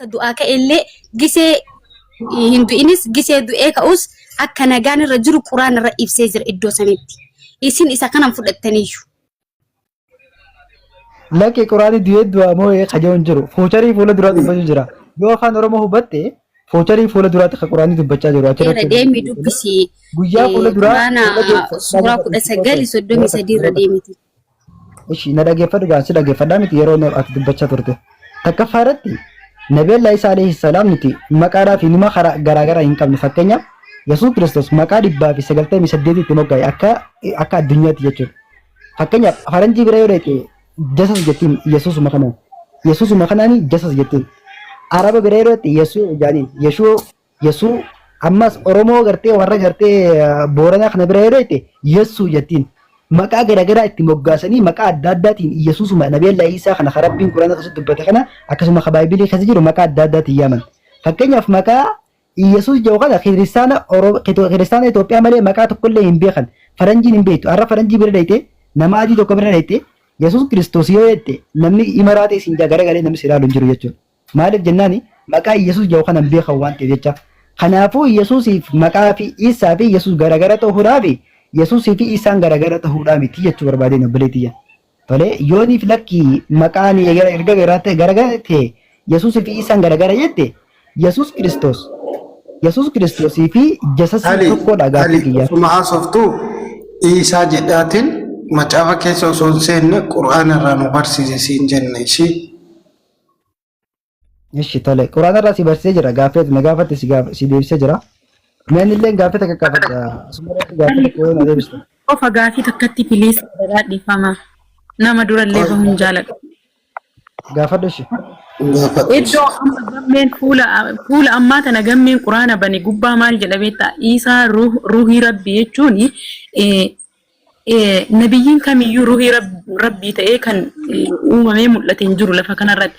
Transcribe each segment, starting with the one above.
du'aa ka'ellee gisee hindu inis gisee du'ee ka'us akka nagaan irra jiru quraan irra ibsee jira iddoo sanitti isin isa kanan fudhattaniiyu laki quraani du'ee du'aa moo qajoon jiru fuucharii fuula duraa dubbachaa jira yoo afaan oromoo hubatte fuucharii fuula duraatti quraani dubbachaa jiru achirratti deemi dubbisi guyyaa fuula duraa suuraa 19:33 irra deemiti ishi na dhageeffadhu gaansi dhageeffadhaa miti yeroo ati dubbachaa turte takkaffaarratti Nabi Allah Isa alayhi salam miti maqaadhaa fi nima garaagaraa hin qabne fakkeenyaaf Yesuus Kiristoos maqaa 198 itti moggaa'e akka addunyaatti jechuudha. Fakkeenyaaf faranjii bira yoo dhaqe Jesas jettiin Yesuusuma kanaan Yesuusuma kanaani Jesas jettiin Araba bira yoo dhaqe Yesuu jaaniin Yesuu ammas Oromoo gartee warra gartee Booranaa kana bira yoo dhaqe Yesuu jettiin maqaa garaagaraa itti moggaasanii maqaa adda addaatiin Yesuusuma Nabi Allah Isa kana Rabbiin Quraana keessatti dubbate kana akkasuma Baayibilii keessa jiru maqaa adda addaatiin yaaman. Fakkeenyaaf maqaa Yesuus jedhu kana kiristaana Itoophiyaa malee maqaa tokkollee hin beekan. Faranjiin hin beektu. Har'a faranjii bira dhayite nama adii tokko bira dhayite Yesuus Kiristoos yoo jette namni imaraate isin garagalee namni ilaalu hin jiru jechuudha. Maaliif jennaani maqaa Yesuus jedhu kana hin beekan waan ta'eef jecha. Kanaafuu Yesuusiif maqaa fi Isaa fi Yesuus garagara ta'uudhaaf Yesuusii fi Isaan garagara ta'uudhaa miti jechuu barbaadeen obboleetiyya. Tole yooniif lakki maqaan erga garagara ta'e Yesuusii fi Isaan garagara jette Yesuus Kiristoosii fi Jesas tokkodha gaaffii kiyya. Suma haasoftu Isaa jedhaatiin macaafa keessa osoo hin seenne Qur'aana irraa nu barsiise siin jenna ishii. Ishi tole Qur'aana irraa si barsiisee jira gaaffii na gaafate si deebisee jira. Meen illee gaaffii takka qaafadha. Asumarratti gaaffii koon adeemsita. Qofa gaaffii takkatti piliis dhadhiifama. Nama durallee bahuun jaaladha. Gaafadhu ishee. Iddoo amma gammeen fuula ammaa tana gammeen quraana bane gubbaa maal jedha beektaa Isaa ruuhii rabbii jechuun nabiyyiin kamiyyuu ruuhii rabbii ta'ee kan uumamee mul'ate hin jiru lafa kanarratti.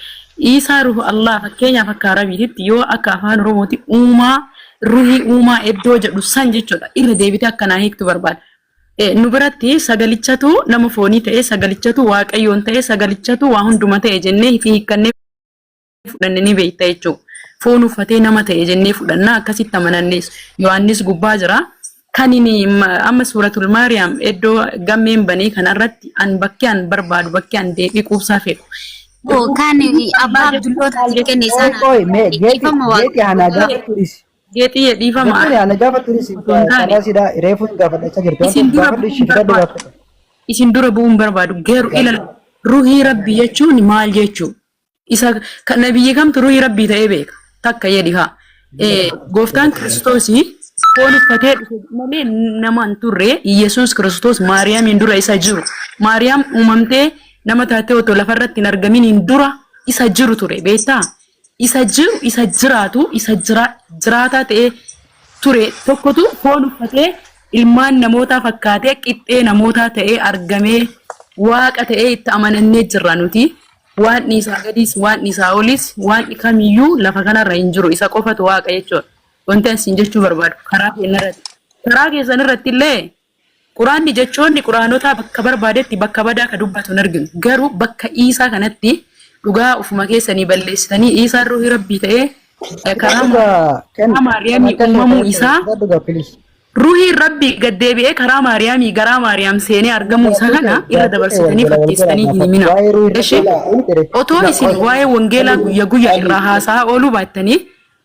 Isaa ruuhu Allah fakkeenyaaf akka arabiititti yoo akka afaan oromooti ruuhii uumaa iddoo jedhu san jechuudha irra deebitee akkanaa hiiktu barbaada. Nu biratti sagalichatu nama foonii ta'ee sagalichatu waaqayyoon ta'ee sagalichatu waa hunduma ta'e jennee fi hiikkannee fudhannee ni beekta jechuudha. Foon uffatee nama ta'e jennee fudhannaa akkasitti amanannees Yohaannis gubbaa jira. Kan inni amma suuratul Maariyaam iddoo gammeen banii kanarratti an bakkee an barbaadu bakkee an deebii quubsaa fedhu. Kan abbaa Abdulloota kenne sana Geetii dhiifama. Ana gaafattunis kanaasiidha reefuun gaafadhachaa jirtu. Isin dura bu'uun barbaadu garuu ilala ruuhii rabbii jechuun maal jechuudha? Isa kan nabiyyi kamtu ruuhii rabbii ta'ee beeka takka jedhi haa. Gooftaan Kiristoosii foon uffatee dhufe malee nama hin turre Yesuus Kiristoos Maariyaamiin dura isa jiru. Maariyaam uumamtee nama taatee otoo lafarratti hin argaminiin dura isa jiru ture beektaa? Isa jiru isa jiraatu isa jiraataa ta'ee ture tokkotu foon uffatee ilmaan namootaa fakkaatee qixxee namootaa ta'ee argamee waaqa ta'ee itti amanannee jirra nuti. Waan isaa gadiis waan isaa olis waan kamiyyuu lafa kanarra hin jiru isa qofatu waaqa jechuudha. Wanti asiin jechuu barbaadu karaa keenyarratti. Karaa keessan irratti illee quraanni jechoonni quraanota bakka barbaadetti bakka badaa ka dubbatu hin arginu. Garuu bakka Isaa kanatti dhugaa ufuma keessanii balleessitanii Isaa ruuhii rabbii ta'ee karaa Maariyaamii uumamuu isaa ruuhii rabbii gaddeebi'ee karaa Maariyaamii garaa Maariyaam seenee argamuu isaa kana irra dabarsitanii fakkeessitanii hin himina. Otoo isin waa'ee wangeelaa guyyaa guyyaa irraa haasaa ooluu baattanii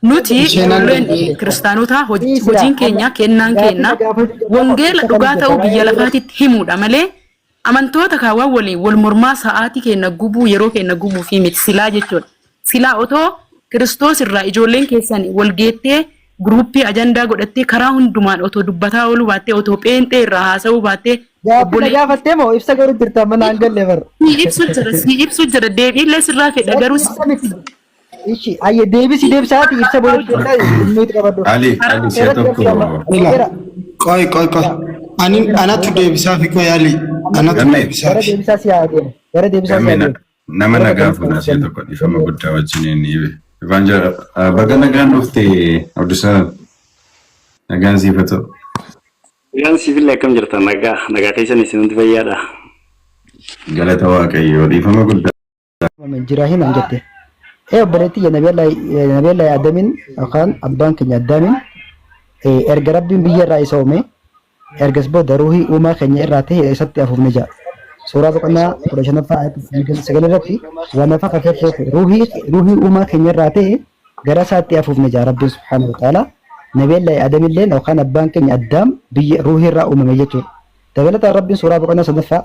nuti ijoolleen kiristaanotaa hojiin keenya kennaan kenna wangeela dhugaa ta'uu biyya lafaatitti himuudha malee amantoota kaawwan waliin wal mormaa sa'aatii keenya gubuu yeroo keenya gubuu fi miti silaa jechuudha. Silaa otoo Kiristoos irraa ijoolleen keessan wal geettee gruuppii ajandaa godhattee karaa hundumaan otoo dubbataa ooluu baattee otoo pheenxee irraa haasa'uu baattee gaafattee moo ibsa garuu jirta mana hangalle bar. Ibsu jira deebiillee sirraa fedha garuu ishi ayye deebisi deebisaati ibsa booddeedha inni qabadhu. Ali koy. Anatu deebisaa fi koy Ali. Anatu deebisaa fi. Deebisaa si yaadeen. Gara deebisaa si yaadeen. Nama nagaa fuudhasee tokko dhifama guddaa wajjin ni Evangelii baga nagaan dhufte Abdusalam nagaan siifatu. Nagaan siifillee akkam jirta nagaa keessan isin hundi fayyaadha. Galata Waaqayyoo dhifama guddaa. Jiraa himan jette. obboleetti nabiyallahi Adamin yookaan abbaan keenya Adaamin erga rabbiin biyya irraa isa uume ergas booda ruuhii uumaa keenya irraa ta'e isatti afuufne jira. Suuraa boqonnaa 15ffaa ayyaata 9 irratti wanafaqa keessatti ruuhii uumaa keenya irraa ta'e gara isaatti afuufne jira rabbiin subhaanahu wa ta'ala. Nabiyallahi Adamillee yookaan abbaan keenya Addaam biyya ruuhii irraa uumame jechuudha. Dabalataan rabbiin suuraa boqonnaa 3ffaa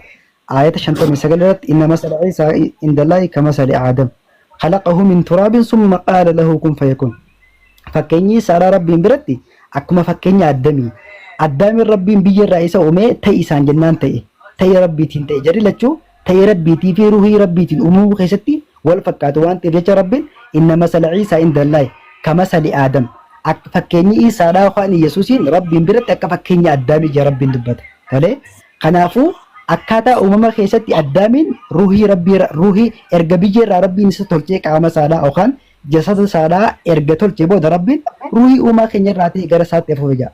ayyaata 59 irratti inna masala Ciisaa indallahi kamasali Aadam khalaqahu min turaabin summa qaala lahu kun fayakun. Fakkeenyi isaa rabbiin biratti akkuma fakkeenya Addamii. Addaamin rabbiin biyya irraa isa uume ta'e isaan jennaan ta'e rabbiitiin ta'e jedhi lachuu ta'e rabbiitii fi ruuhii rabbiitiin uumuu keessatti wal fakkaatu waan ta'eef jecha rabbiin inna masala Ciisaa indallahi kamasali Aadam. Fakkeenyi Isaadhaa yookaan Yesuusiin rabbiin biratti akka fakkeenya Addaamii jira rabbiin dubbata. Kanaafuu akkaataa uumama keessatti Addaamin ruuhii erga biyya irraa rabbiin isa tolchee qaama isaadhaa yookaan jasada isaadhaa erga tolchee booda rabbiin ruuhii uumaa keenya irraa ta'e gara isaatti afuufe jira.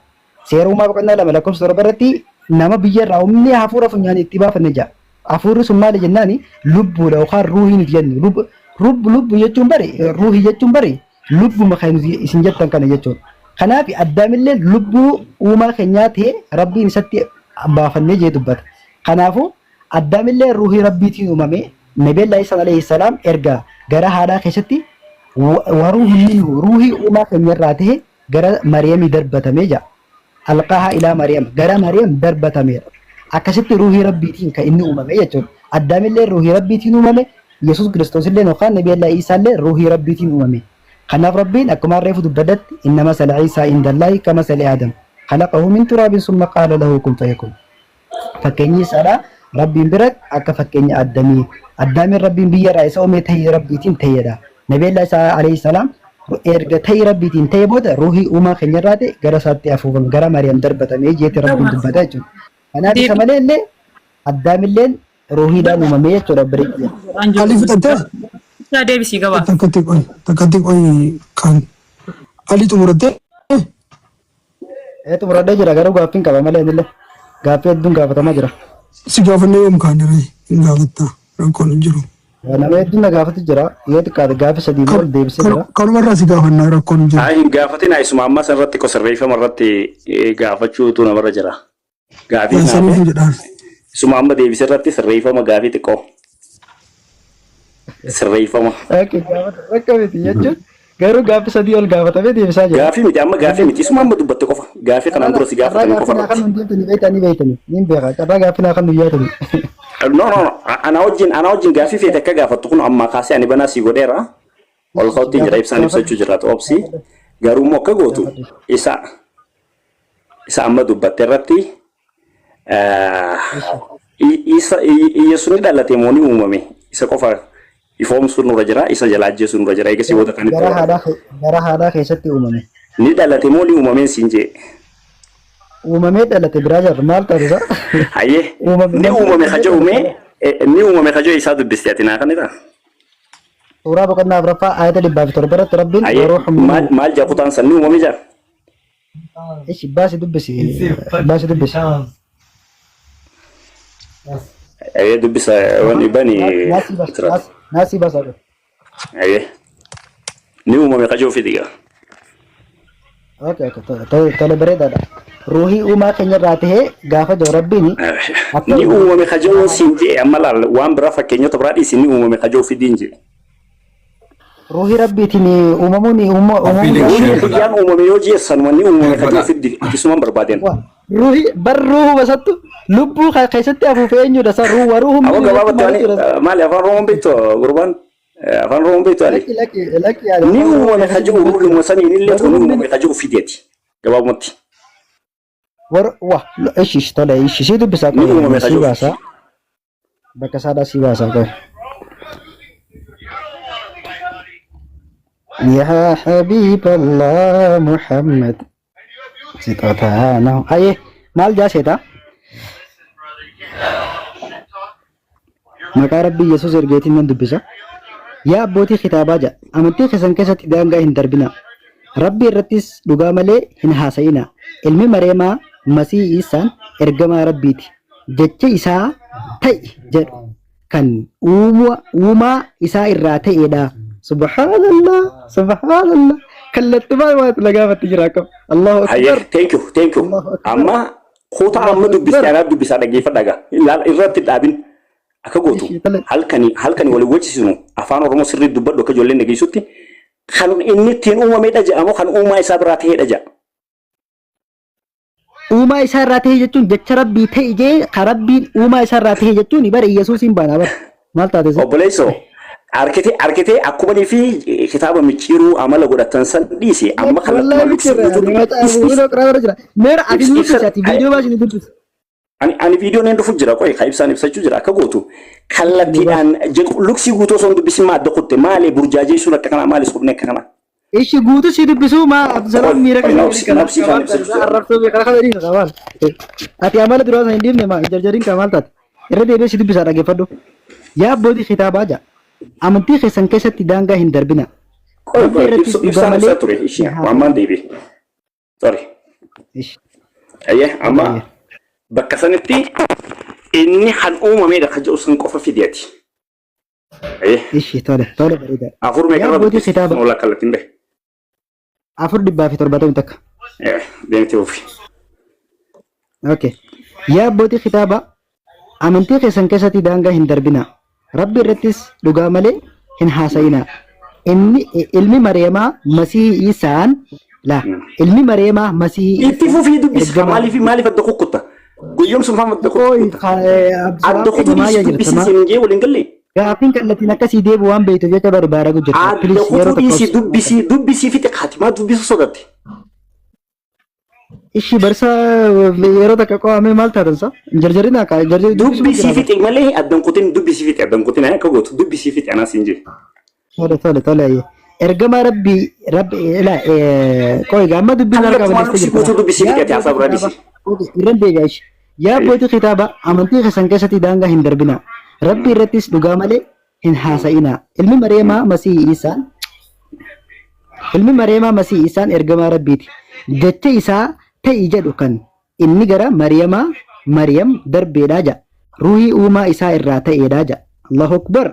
Seera uumaa boqonnaa 2 lakkoofsa 7 irratti nama biyya irraa uumne hafuura funyaanii itti baafanne jira. Hafuurri sun maali jennaani lubbuudha yookaan ruuhii nuti jennu. Lubbu jechuun bari ruuhii jechuun bari lubbuma kan isin jettan kana jechuudha. Kanaaf Addaamillee lubbuu uumaa keenyaa ta'e rabbiin isatti baafannee jee dubbata. Kanaafuu Addaamillee ruuhii rabbiitiin uumame Nabiyyallaahi Iisaa alayhi salaam erga gara haadhaa keessatti ruuhii uumaa keenya irraa ta'e gara Maryamii darbatamee jira. Alqaahaa ilaa Maryam gara Maryam darbatameera. Akkasitti ruuhii rabbiitiin kan inni uumame jechuudha. Addaamillee ruuhii rabbiitiin uumame Yesuus Kiristoos illee yookaan Nabiyyallaahi Iisaa illee ruuhii rabbiitiin uumame. Kanaaf rabbiin akkuma reefu dubbadatti inna masala Ciisaa indallahi kamasali Aadam khalaqahu min turaabin summa qaala lahu kun fayakun. Fakkeenyi isaadhaa rabbiin biratti akka fakkeenya Addamii. Addaamin rabbiin biyya irraa isa uume ta'e rabbiitiin ta'edha. Nabiyyallaahi Iisaa alayhi salaam erga ta'e rabbiitiin ta'e booda ruuhii uumaa keenya irraa ta'e gara isaatti afuufame gara Maryam darbatamee jeetti rabbiin dubbata jechuudha. Kanaaf isa malee illee Addaamilleen ruuhiidhaan uumame jechuudha bareedu. Ali fudhattee? Isaa deebisii gabaa. Takkatti qoy kan Ali xumurattee? Xumuradhee jira garuu gaaffiin qaba malee illee gaaffii hedduun gaafatamaa jira. Si gaafannee yoom kaaniree hin gaafatta rakkoon hin jiru. Nama hedduun na gaafatu jira yoo xiqqaate gaaffii sadii booda deebisee jira. Kanumarraa si gaafannaa rakkoon hin jiru. Hin gaafatin isuma amma sanarratti sirreeffama irratti gaafachuutu namarra jira. Gaafii isuma amma deebisee irratti sirreeffama gaafii xiqqoo. Sirreeffama. Rakka miti jechuun garuu gaaffii sadii ol gaafatamee deebisaa jira. Gaafii miti amma gaafii miti isuma amma dubbatte qofa. Gaafii kanaan dura si gaafatanii qofa irratti. Kan beekanii ni beeka carraa gaaffii naa kan nuyyaatanii. No, ana wajjin gaafii feete akka gaafattu kun amma kaasee ani banaa si godheera. Ol ka'utti jira ibsaan ibsachuu jira obsi. Garuu immoo akka gootu isa amma dubbatte irratti Yesuus ni dhalate moo ni uumame isa qofa ifoomsuun nurra jira isa jalaa ajjeesuun nurra jira eegasii wanta kan gara haadhaa keessatti uumame. Ni dhalate moo ni uumameen siin jee. Uumamee dhalate biraa jirra maal taasisa? Hayyee ni uumame kajoo isaa dubbiste ati naa kanidha. Suuraa boqonnaa afuraffaa ayata 107 irratti rabbiin maal jaa kutaan san ni uumame jaa. Ishi baasi dubbisi. Ayyee dubbisa wanni bani. Naasii baasaa jiru. Ayyee ni uumame kajoo fidiga. Okay, tole bareedaadha. Ruuhii uumaa keenya irraa ta'ee gaafa jiru rabbiin ni uumame kajoo siin jee amma laal waan biraa fakkeenyota biraa dhiisi ni uumame kajoo fidiin jee. Ruuhii rabbiitiin uumamuun guyyaan uumame yoo jeessan wanni uumame kajoo fiddi akkasumaan barbaadeen. Ruuhii barruu basattu lubbuu keessatti afuufee eenyudha san ruuhuu awwa gabaabatti maali afaan Oromoon beektu gurbaan afaan Oromoon beektu ali ni uumame kajoo ruuhii moosanii illee ni uumame kajoo fideeti gabaabumatti. Ishi tole ishi si dubbisaa qofa si baasaa bakka saadhaa si baasaa qofa. يا حبيب الله محمد ستوتانا أيه مال جاسيتا مكا ربي يسوس إرجيتين من دبسا يا أبوتي خطابا جا أمنتي خسن كسا تدانغا هن دربنا ربي الرتيس لغاملي هن حاسينا علمي مريما مسيح إيسان إرجما ربيتي جتش إسا تي جد كان أوما إسا إراتي إدا subhanallah subhanallah kallat ma lagafat jiraakam Allahu akbar thank you amma khota amma dubbisa dhaggeeffadha ilaal irratti dhaabin akka gootu halkani wali wajjisnu afaan oromoo sirrii dubbadhu akka ijoolleen dhageessutti kan inni ittiin uumamee dhaja'amu kan uumaa isaa biraa ta'ee dhaja'a. Uumaa isaa irraa ta'e jechuun jecha rabbii ta'e jee karabbiin uumaa isaa irraa ta'e jechuun bara Yesuusiin baana bara maal taate se obboleesso arkitee akkuma ni fi kitaaba micciiruu amala godhatan san dhiise amma meera ati nuti viidiyoo baasni dubbisa ani viidiyoo neen dhufu jira qoy kaibsaan ibsachuu jira akka gootu kallattiidhaan luksii guutoo son dubbisi maadda kutte maalee burjaajee sun akka kana maalee sobne akka kana ishi guutu si dubbisu ma Abdusalaam miira ati amala duraa san hindifne ma jarjariin kamal taate irra deebi'ee si dubbisaa dhaggeeffadhu yaa abbootii kitaabaa jaa amantii keessan keessatti daangaa hin darbina ibsaan isaa ture ishee waammaan deebi'e sorry ayyee amma bakka sanitti inni kan uumamedha kan jedhu sun qofa fideeti ishi tole bareeda afur meeqa kitaaba wala kallattiin bee afur 470 takka deemtee ofi okay yaa abbootii kitaaba amantii keessan keessatti daangaa hin darbina rabbi irrattis dhugaa malee hin haasayina ilmi Maryamaa Masiihii Isaan la ilmi Maryamaa Masiihii itti fufii dubbisa maaliif adda kukkutta guyyoom sun fama adda kukkutta adda kukkutta dubbisi sinjee waliin galle gaafin kallattiin akkasii deebu waan beektu jecha barbaada gujjata adda kukkutta dubbisi fixe kaatimaa dubbisu sodatte ishi barsa yeroo takka qo'amee maal taatansa jarjarina ka dubbisi fixe malee addan kutin dubbisi fixe addan kutin akka gootu dubbisi fixe anaa sinjee tole ergama rabbi ila qoy gamma dubbi narga dubbisi fixe asa buradisi irran deebi'aa yaa abbootii kitaaba amantii keessan keessatti daangaa hin darbina rabbi irrattis dhugaa malee hin haasa'ina ilmi Maryamaa Masiihii Isaan ergamaa rabbiiti jecha isaa ta'ii jedhu kan inni gara Maryam darbeedhaa jedha ruuhii uumaa isaa irraa ta'eedhaa jedha Allahu akbar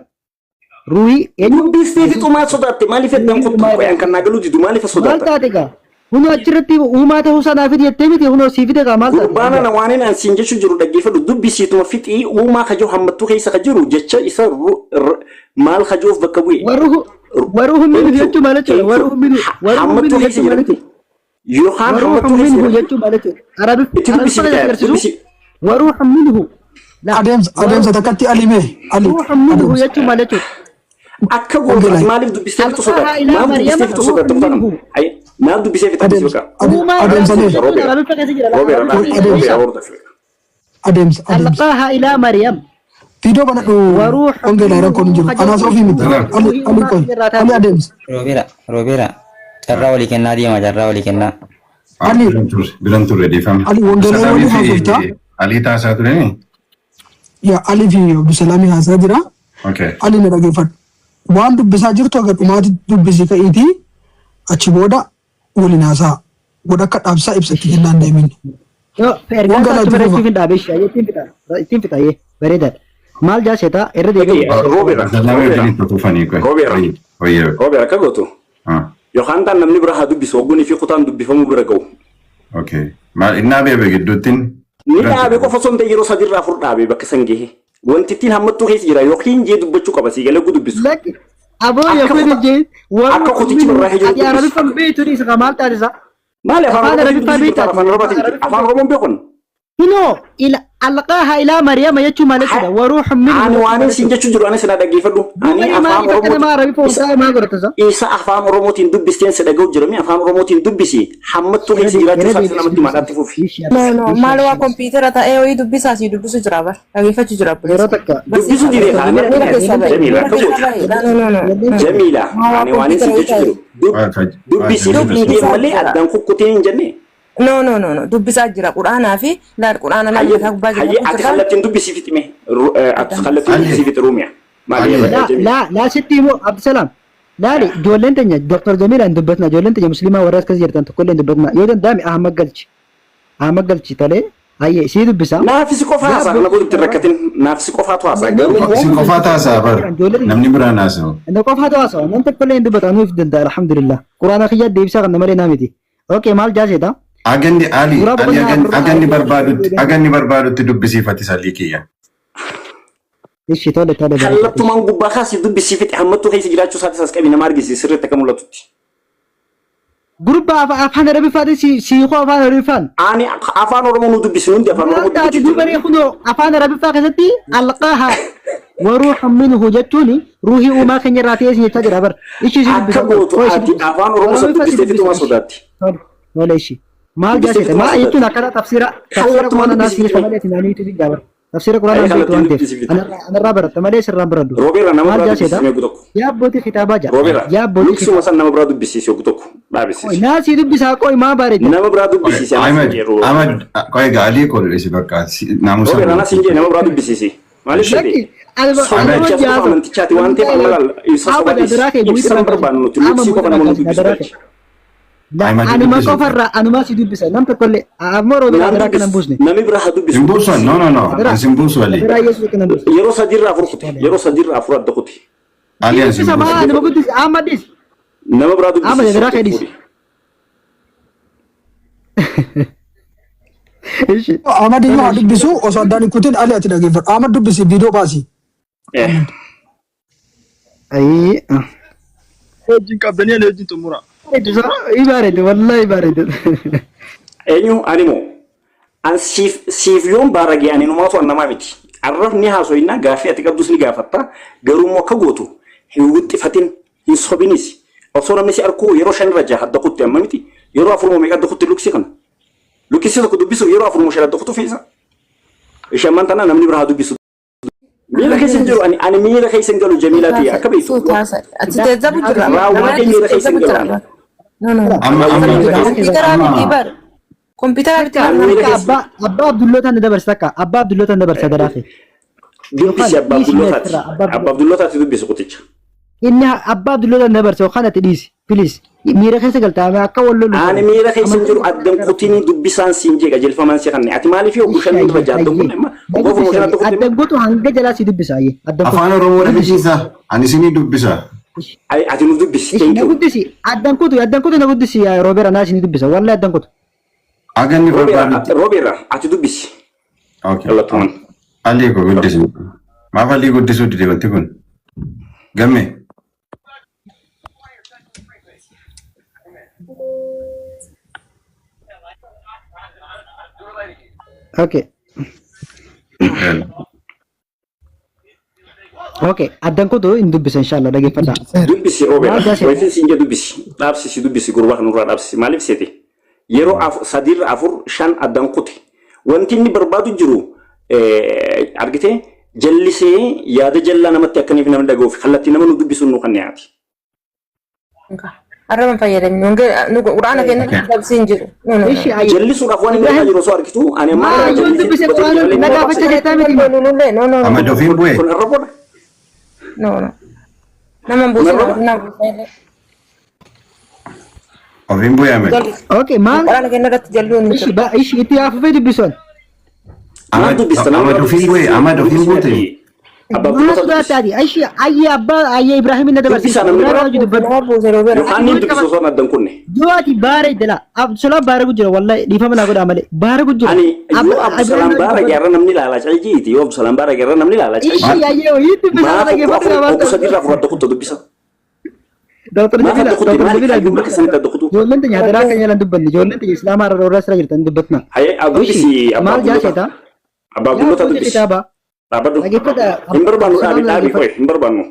ruuhii eenyu dubbistee fixumaa sodaatte maaliif eddan kuttu qoyaan kan naagalu didu maaliif sodaatta maal taate gaa huno achirratti uumaa ta'uu sanaaf jettee miti huno siifite gaa maal taate baana na waan inni ansiin jechuu jiru dhaggeeffadhu dubbisiituma fixii uumaa kajoo hammattuu keessa ka jiru jecha isa maal kajoof bakka bu'e waruhu minhu jechuu maal jechuudha waruhu minhu jechuu maal jechuudha yookaan hammattuu minhu jechuu maal jechuudha arabitti waruhu minhu adeemsa takkatti alimee waruhu minhu jechuu maal jechuudha akka gootas maaliif dubbistee fixu sodaata maaliif dubbistee fixu sodaata maal dubbisee fixatu suuqa adeemsa alqaaha ilaa Maryam video kana waruh ongeela rakkoon jiru ana soofii miti ali adeemsa robeera carraa walii kennaa deema carraa walii kennaa ali bilan turre deefame ali ongeela walii haasofta ali taasaa tureni yaa ali fi Abdusalaam haasaa jira ali na dhageeffadhu waan dubbisaa jirtu agar dhumaati dubbisi ka'iitii achi booda waliin haasaa godha akka dhaabsaa ibsatti kennaan deemin. ittiin fixaayee bareedaadha maal jaasetaa irra Roobera akka gootu yookaan taan namni bira haa dubbisu oggunii fi kutaan dubbifamuu bira ga'u. Maal innaa beebe gidduuttiin ni dhaabe qofa osoo hin ta'e yeroo sadirraa afur dhaabe bakka san gahe wanti ittiin hammattuu keessa jira yookiin jee dubbachuu qaba sii galee dubbisu. Aboo yakuni je akka kutichi birraa hejuu ati arabi fam beetu ni saka maal taatisa maal afaan oromoo beekun hino ila alqaaha ila Maryam jechuu maal jechuudha waruuhun minhu ani waan isin jechuu jiru ani sina dhaggeeffadhu ani afaan oromoo isa afaan oromootiin dubbisteen si dhaga'u jira mi afaan oromootiin dubbisi hammattuu keessa jiraachuu isaatti namatti maadhaatti fufi maal waa kompiitara ta'ee ho'i dubbisaa si dubbisu jira bar dhaggeeffachuu jira yeroo takka dubbisu jire Jamila ani waan isin jechuu jiru dubbisi dubbii malee addaan kukkutiin hin jenne No. Dubbisaa jira Quraanaa fi laal Quraana nama kabbaa jira. Ati kallattiin dubbisii fitime. Ati kallattiin dubbisii fit Ruumiya. La sitti immoo Abdusalaam. Laali ijoolleen teenya Dr. Jamilaan dubbatna ijoolleen teenya musliimaa warra akkas jirtan tokkollee dubbatna yoo danda'ame Ahmad Galchi tolee Aye si dubbisa. Naafisi qofaa haasaa kana godhutti rakkatin naafisi qofaatu haasaa garuu Si qofaa taasaa bar. Namni biraan haasa'u. Inda qofa taasa nan takkalee inda batanuuf danda alhamdulillah. Quraana kiyya deebisa kan malee namiti. Okay maal jaaseta? Aganni aganni barbaadutti dubbisiifati salii kiyya. Ishi tole. kallattumaan gubbaa kaasii dubbisiifite hammattuu keessa jiraachuu isaatis as qabi nama argisiis sirriitti akka mul'atutti. Gurba afaan arabi faati si ko afaan arabi faan. Ani afaan oromoo nu dubbisnu hundi afaan oromoo Taati dubare kuno afaan arabi faa keessatti alqaaha waruuhan minhu jechuuni ruuhii uumaa keenya irraa ta'ee jecha jira bar. Ishi si dubbisa. akka gootu ati afaan oromoo san dubbistee fituma sodaatti. Tole ishi. Maal jaaseta? Maal jechuun akkana tafsira quraana naasii samalee tinaanii tu jabar. Tafsira quraana naasii tu wanteef. Anarraa baratta malee sirraan baradhu. Roobeera nama biraa dubbisiisee yogu tokko. Yaa abbootii kitaabaa jira. Roobeera. Yaa abbootii Luksuma san nama biraa dubbisiisee yogu tokko dhaabisiise. naasii dubbisaa qoy maa bareeda. Nama biraa dubbisiisee Ahmed qoy gaalii qoodhesi bakka naamusa. Roobeera na sinjee nama biraa dubbisiisee. Maaliif jedhee? Sodaachaa amantichaati waan ta'eef ammalal isa sodaachis ibsa barbaannu nuti luksii qofa nama nu dubbisiise. Anuma qofarraa anuma si dubbisa nam tokkollee ammoo roobee adiraa kanan buusne. Nami biraa haa dubbisu. Simbuusan no. Simbuusu ali. Adiraa yesuus kanan buusne. Yeroo sadiirraa afur kute. Yeroo sadiirraa afur adda kute. Aliyan Dubbisa maa simbuusu. nama guddisi Ahmadis. Nama biraa dubbisiise. Ahmad adiraa kedis. Ishi. Ahmad yoo dubbisu osoo addaan kutin Ali ati dhageeffadhu. Ahmad dubbisi viidiyoo baasi. Ayi. Wajjin qabdanii ani wajjin xumura. Ibaarete wallahi ibaarete. Eenyu ani moo an siif yoon baaragee ani numaatu an namaa miti. Arrafni haasoyinaa gaaffii ati qabdus ni gaafatta garuu immoo akka gootu hin wixxifatin hin sobinis osoo namni si arkuu yeroo 5 irra 6 adda kutte amma miti yeroo 4 meeqa adda kutte luksi kana luksi tokko dubbisu yeroo 4 5 adda kuttu feesa ishamman tana namni biraa dubbisu miila keessa hin jiru ani miila keessa hin galu jamiilati akka beektu ati teezzabu jira raawwatee miila keessa hin galu kompiitara bitti Abbaa Abdullootaan dabarsa akka Abbaa Abdullootaan dabarsa daraafe. dubbisi abbaa Abdullootaati dubbisu kuticha. Inni Abbaa Abdullootaan dabarsa yookaan ati dhiisi please miira keessa galtaame akka wallolu. Ani miira keessa hin jiru addan kutini dubbisaan siin jeega jelfaman si kanne ati maaliif yoo bushan irra jaaddo kunne ma gofu mo kana tokko addan kutu hanga jalaa si dubbisa ayye addan Afaan Oromoo dubbisiisa. Ani sinii dubbisa. ati nu dubbisi na thank you. guddisi addan kutu na guddisi Roobera naa si dubbisa wallahi addan kutu. Aganni barbaadutti. Robeera ati dubbisi. Okay. Kallattumaan. Alii ko guddisu. Maaf alii guddisuu dide wanti kun? Gamme. Okay. Okay, addan kutu hin dubbisa inshallah dhageeffadha. Dubbisi Robeera. Wanti siin je dubbisi. Dhaabsisi dubbisi gurbaa kanurraa dhaabsisi maaliif seete? Yeroo sadiirra afur 5 addan kute. Wanti inni barbaadu jiru argite jallisee yaada jallaa namatti akkaniif namni dhaga'uuf kallattii nama nu dubbisuun nu kan dhiyaate. arraban fayyadamni quraana keenya dabsiin jiru. Jallisuudhaaf waan inni irraa jiru osoo argitu ani amma Ahmed ofiin bu'e. kun irra boona. nama buusin Ofiin bu'e Ahmed. Okay, maal quraana keenya irratti jalluun ishi itti hafuufee dubbisuun. Ahmed ofiin bu'e. Ahmed ofiin buute. Mana sudaataati ishi ayyee Ibrahim inna dabarsiisa. Yohaan inni dubbisu osoo addan kunne. Du'aati baara iddala Abdusalam baara gujjira wallahi dhiifama naa godhaa malee baara gujjira. Ani yoo Abdusalam baara geerra namni ilaala cajiiti yoo Abdusalam baara geerra namni ilaala cajiiti. Ishi ayyee wayii dubbisa dhageeffatu Maafu sadiirraa afur adda kutta dubbisa. Dr. Maafa adda kutte maaliif Nabila ayyuu bakka sanitti adda kutu. ijoolleen teenya hadaraa keenya lan dubbanne ijoolleen teenya islaamaa irra warra sira jirtan dubbatna. Hayee dubbisi Maal jaaseeta? abbaa Abdullota dubbisi. Kitaaba. Dhaabadhu. Dhageeffata. Hin barbaannu dhaabii qoye hin barbaannu.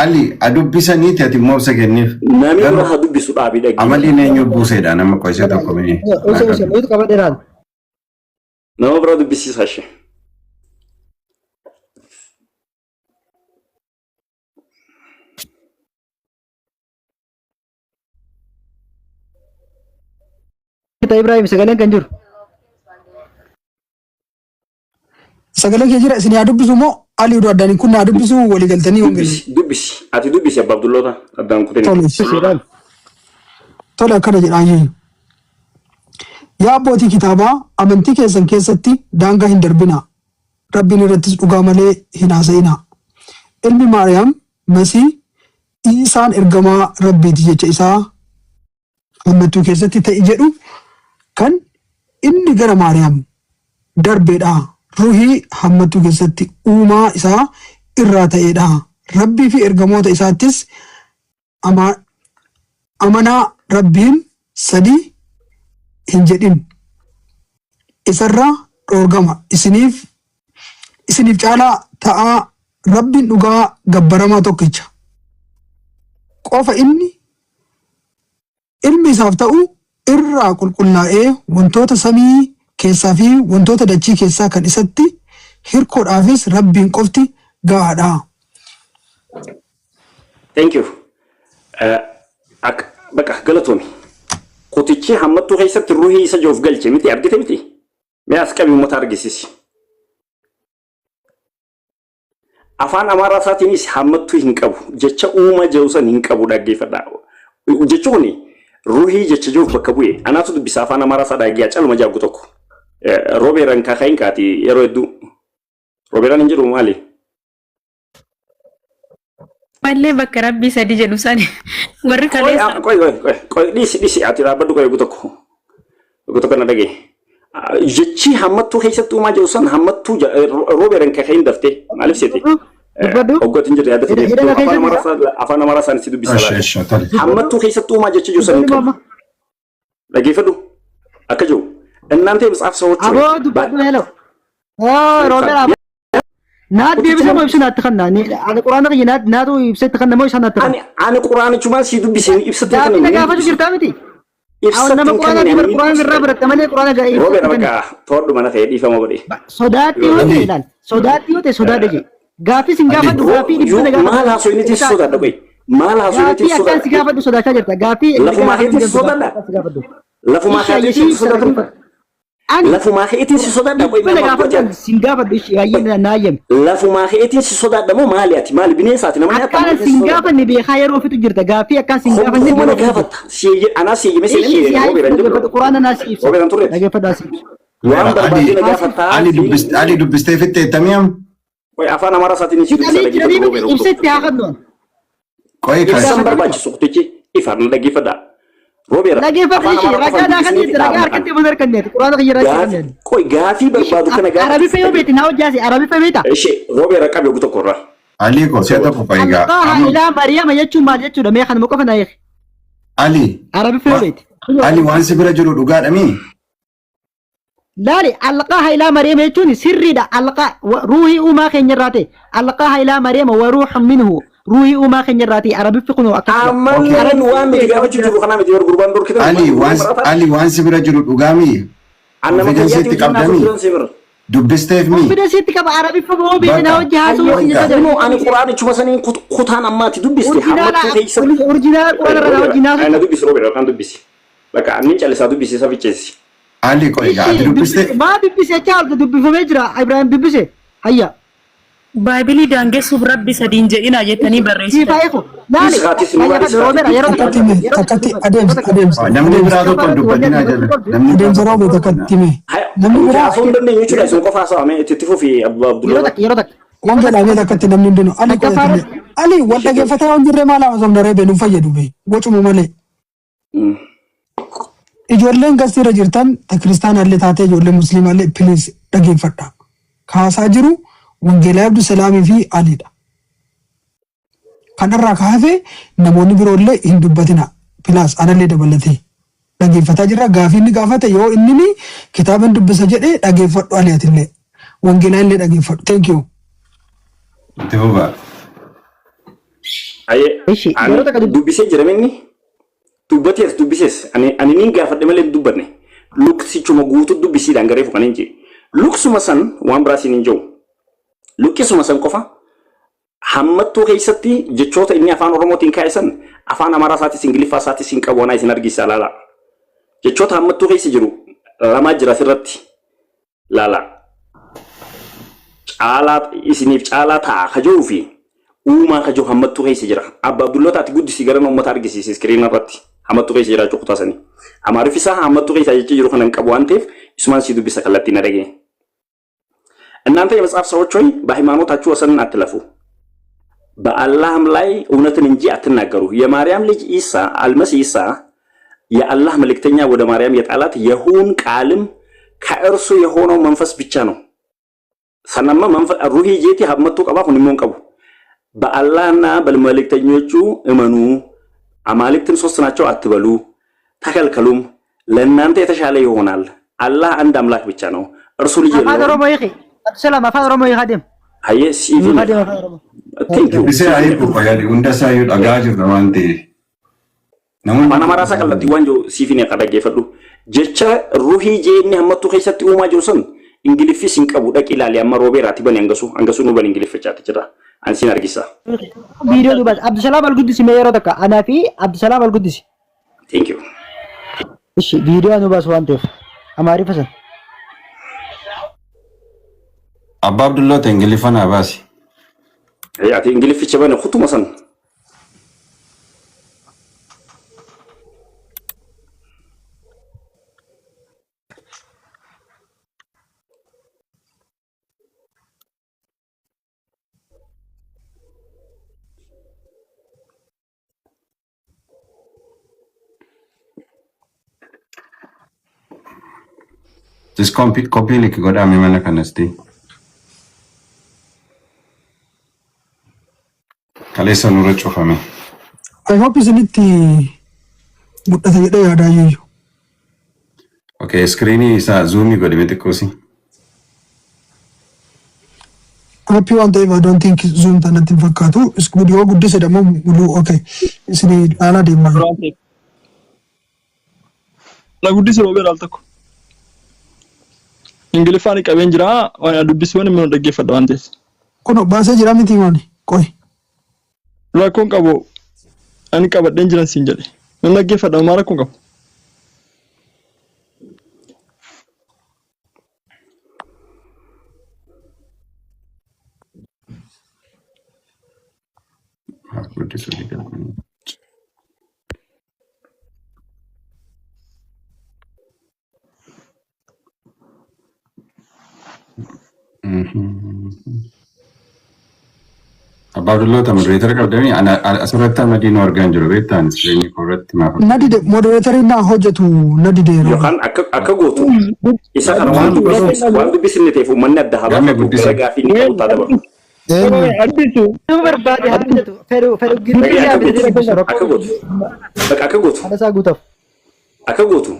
Ali adubbisaniiti ati moobsa kenniif. Namni bira haa dubbisu dhaabii dhaggeeffatu. Amaliin eenyu buuseedha nama qo'isee tokko mini. Ose mootu qaba dheeraan. Nama bira dubbisiisaa ishee. Kita Ibrahim sagaleen kan jiru. Sagalee kee jira isin yaa dubbisu moo Ali udu addaan kun naa dubbisu walii galtanii hongeessu. Dubbisi. Ati dubbisi abbaa Abdulloota addaan kutanii. Tole akkana jedhaan jiru. yaa abbootii kitaabaa amantii keessan keessatti daangaa hin darbinaa rabbiin irrattis dhugaa malee hin haasa'inaa ilmi maariyaam masii isaan ergamaa rabbiiti jecha isaa hammattuu keessatti ta'e jedhu kan inni gara maariyaam darbeedha ruhii hammattuu keessatti uumaa isaa irraa ta'eedha rabbii fi ergamoota isaattis amanaa rabbiin sadii hin jedhin isarraa dhoorgama isiniif caalaa ta'aa rabbiin dhugaa gabbaramaa tokkicha qofa inni ilmi isaaf ta'u irraa qulqullaa'ee wantoota samii keessaa fi wantoota dachii keessaa kan isatti hirkoodhaafis rabbiin qofti gahaadha. Thank you. Bakka galatoomii. Qotichi hammattuu keessatti ruhii isa joof galche miti argite miti. Mee as qabi uummata argisiisi. Afaan Amaaraa isaatiinis hammattuu hin qabu. Jecha uuma jehusan hin qabu dhaggeeffadha. Jechuun ruhii jecha joof bakka bu'e. Anaatu dubbisa afaan Amaaraa isaa dhaggeeffadha calma jaagu tokko. Roobeeran kaakayin kaati yeroo hedduu. Roobeeran hin jedhu maali? Malee bakka rabbii sadii jedhu sani. Warri kaleessa. Qoy dhisi ati raabaddu qoy tokko. Tokko na dhagee. Jechi hammattuu keessatti uumaa jiru san hammattuu roobeeran kaakayin daftee maaliif seeti? Hoggatiin jedhu yaaddatanii afaan Amaaraa isaanii si dubbisa. Hammattuu keessatti uumaa jecha jiru san hin qabu. Dhaggeeffadhu akka jiru. እናንተ የመጽሐፍ ሰዎች አቦ ዱባዱ ሄሎ ሮበራ ናት ቢብሰ መብስና ተከና አነ ቁርአን ነው ናቱ ይብሰ ተከና ነው ሻና ተከና አነ ቁርአን ቹማ ሲዱ ቢሰ ይብሰ ተከና ነው ተጋፈቱ ጅርታምቲ አሁን ነመ ቁርአን ረብረ ተመነ ቁርአን ጋር ሮበራ በቃ ተወዱ ማለፈ ዲፈማ ወዲ ሶዳቲ ወዲ ይላል ሶዳቲ ወዲ ሶዳደጂ ጋፊ ሲንጋፈዱ ጋፊ ዲብሰ ነጋ ማል ሀሶይነቲ ሶዳደ ቆይ ማል ሀሶይነቲ ሶዳደ ሲጋፈዱ ሶዳቻ ጅርታ ጋፊ ለፉማ ሄቲ ሶዳዳ ለፉማ ሄቲ ሶዳዳ Lafuma keetiin si sodaadha qoy singaafadhu ishee naayem lafuma keetiin si sodaadha moo maaliyaati maali bineensaati nama nyaata akkaan singaafanni beekaa yeroo fitu jirta gaafii akkaan singaafanni mana gaafata siiyye anaa siiyye mee siiyye robeeran jiru quraana naa siibsa robeeran turre dhageeffadhaa si waan barbaadina gaafata ali dubbistee fitte tamiyam qoy afaan Amaaraa isaatiin si dubbisa dhageeffadha ibsetti haa qadnoon qoy kan barbaachisu qutichi ifaan dhageeffadha Robeera. Dhageeffadhu ishee ragaa daakan jirti ragaa harkatti buzar kanneen quraana kiyya ragaa kanneen. Qoy gaafii barbaadu kana gaafii. Arabii fayyoo beeti naa hojjaasi arabii fayyoo beeta. Ishee Robeera qabe ogu tokko irraa. Ali ko seeta ko fayyaa. Allah ilaa Mariyaama jechuun maal jechuudha mee kan muka fana eegi. Ali. Arabii fayyoo beeti. Ali waan si bira jiru dhugaadha mi. Laali alqaa ilaa Mariyaama jechuun sirriidha alqaa ruuhii uumaa keenya irraa ta'e alqaa ilaa Mariyaama wa ruuhun minhu. Ruhi uma keenya irraati arabiif kunu akka amman waan nuti gaafachuu jiru kana miti warra gurbaan dorkitan ali waan si bira jiru dhugaami annama fidensiitti qabdami dubbisteef mi fidensiitti qaba arabiif boo beekna hojii haasuu ani quraanichuma saniin kutaan ammaati dubbiste hammattuu keessa oriijinaal quraana irraa oriijinaal ana dubbisi robeera kan dubbisi bakka anni callisaa dubbisi saficheesi ali qoy ati dubbiste maa dubbise chaaltu dubbifamee jira Ibrahim dubbise hayya Baaybilii daangessuuf rabbi sadiin jedhina jettanii barreessitan. Siifaayeko laali roobera yeroo takkatti adeemsa namni biraa tokko dubbatina jedhu namni adeemsa roobee takkatti mee namni biraa afaan dandeenye jechuudha sun qofaa saamee itti fufi yeroo takka waan jedhamee takkatti namni hundinuu ali wal dhageeffataa waan jirre maal haasofna reebee nu fayyadu bee wocuma malee. Ijoolleen gastiirra jirtan ta kiristaanallee taatee ijoollee musliimallee piliis dhageeffadha kaasaa jiru. Wangeelaa Abduu Salaamii fi Aliidha. Kanarraa kaafee namoonni biroollee hin dubbatina. Pilaas anallee dabalatee dhageeffataa jirra. Gaafii inni gaafate yoo inni kitaaba hin dubbisa jedhee dhageeffadhu Aliyatillee. Wangeelaa illee dhageeffadhu. Thank you. Itti fufaa. Ayyee dubbisee jira inni dubbatees dubbisees ani niin gaafadhe malee dubbanne luksichuma guutuu dubbisiidhaan garee fuqanii hin jee. Luksuma san waan biraasiin hin jiru. Lukkisuma san qofa hammattuu keessatti jechoota inni afaan Oromootiin kaa'isan afaan Amaaraa isaatis Ingiliffaa isaatis hin qabu wanaa isin argisiisa laala. Jechoota hammattuu keessa jiru lamaa jira asirratti laala. Caalaa isiniif caalaa ta'a kajoo fi uumaa kajoo hammattuu keessa jira. Abba Abdullootaatti guddisii gara uummata argisiisi iskiriina irratti. hamattu keessa jiraachuu kutaasanii. Amaariif isaa hamattu keessa jechuu jiru kanan qabu waan ta'eef isumaan si dubbisa kallattiin dhagee. እናንተ የመጽሐፍ ሰዎች ሆይ በሃይማኖታችሁ ወሰንን አትለፉ በአላህም ላይ እውነትን እንጂ አትናገሩ የማርያም ልጅ ኢሳ አልመሲህ ኢሳ የአላህ መልእክተኛ ወደ ማርያም የጣላት የሁን ቃልም ከእርሱ የሆነው መንፈስ ብቻ ነው ሰነማ መንፈስ ሩሂ ጄቲ ሀመቱ ቀባሁ ንሞን ቀቡ በአላህና በመልእክተኞቹ እመኑ አማልክትን ሶስት ናቸው አትበሉ ተከልከሉም ለእናንተ የተሻለ ይሆናል አላህ አንድ አምላክ ብቻ ነው እርሱ ልጅ ነው ሰላም አፋን ኦሮሞ ይሃደም አየ ሲቪ ቴንክ ዩ ቢሴ አይኩ ቆያሊ እንደሳዩ አጋጅር ነው አንተ ነሙን ማና ማራሳ ከለቲ ዋንጆ ሲቪ ነው ቀደገ ይፈዱ ጀቻ ሩሂ ጄኒ ሀመቱ ከይሰጥ ኡማ ጆሰን እንግሊፊ ሲንቀቡ ደቂላል ያመሮ ቤራቲ በን አንገሱ ነው በን እንግሊፍ ጫት ይችራ አንሲን አርጊሳ ቪዲዮ ዱባስ አብዱሰላም አልጉዲስ ሜየሮ ተካ አናፊ አብዱሰላም አልጉዲስ ቴንክ ዩ እሺ ቪዲዮ ነው ባስ ዋንቴ አማሪ ፈሰን አባ አብዱላህ እንግሊፋን አባሲ ያቲ እንግሊፍ ይችበነ ኹቱ መሰን this copy link goda me mana kanasti Kalesa nura chofame. I hope isn't it mudata yada yada yiyo. Okay, screeni isa zoomi godi mete kosi. Happy one day I don't think zoom ta natin fakatu. Is video good this adamo mulu okay. Isini ala de ma. La good this over altako. Ingilifani kabenjira wana dubbiswani me ndage fadwantes. Kono basa jira miti wani. Koi. Rakon kabo ani kaba dangerous sinjale nana gefa da mara kon kabo Abdullah ta moderator qabdani ana asirratti madino argan jiru beektan screen korratti ma nadide moderator na hojjetu nadide yohan akka gootu isa kana waan dubbisni teefu manni adda haba gaafi ni qabta daba Abbisu barbaade hajjetu feru giddi akka gootu baka akka gootu ana sagutaf akka gootu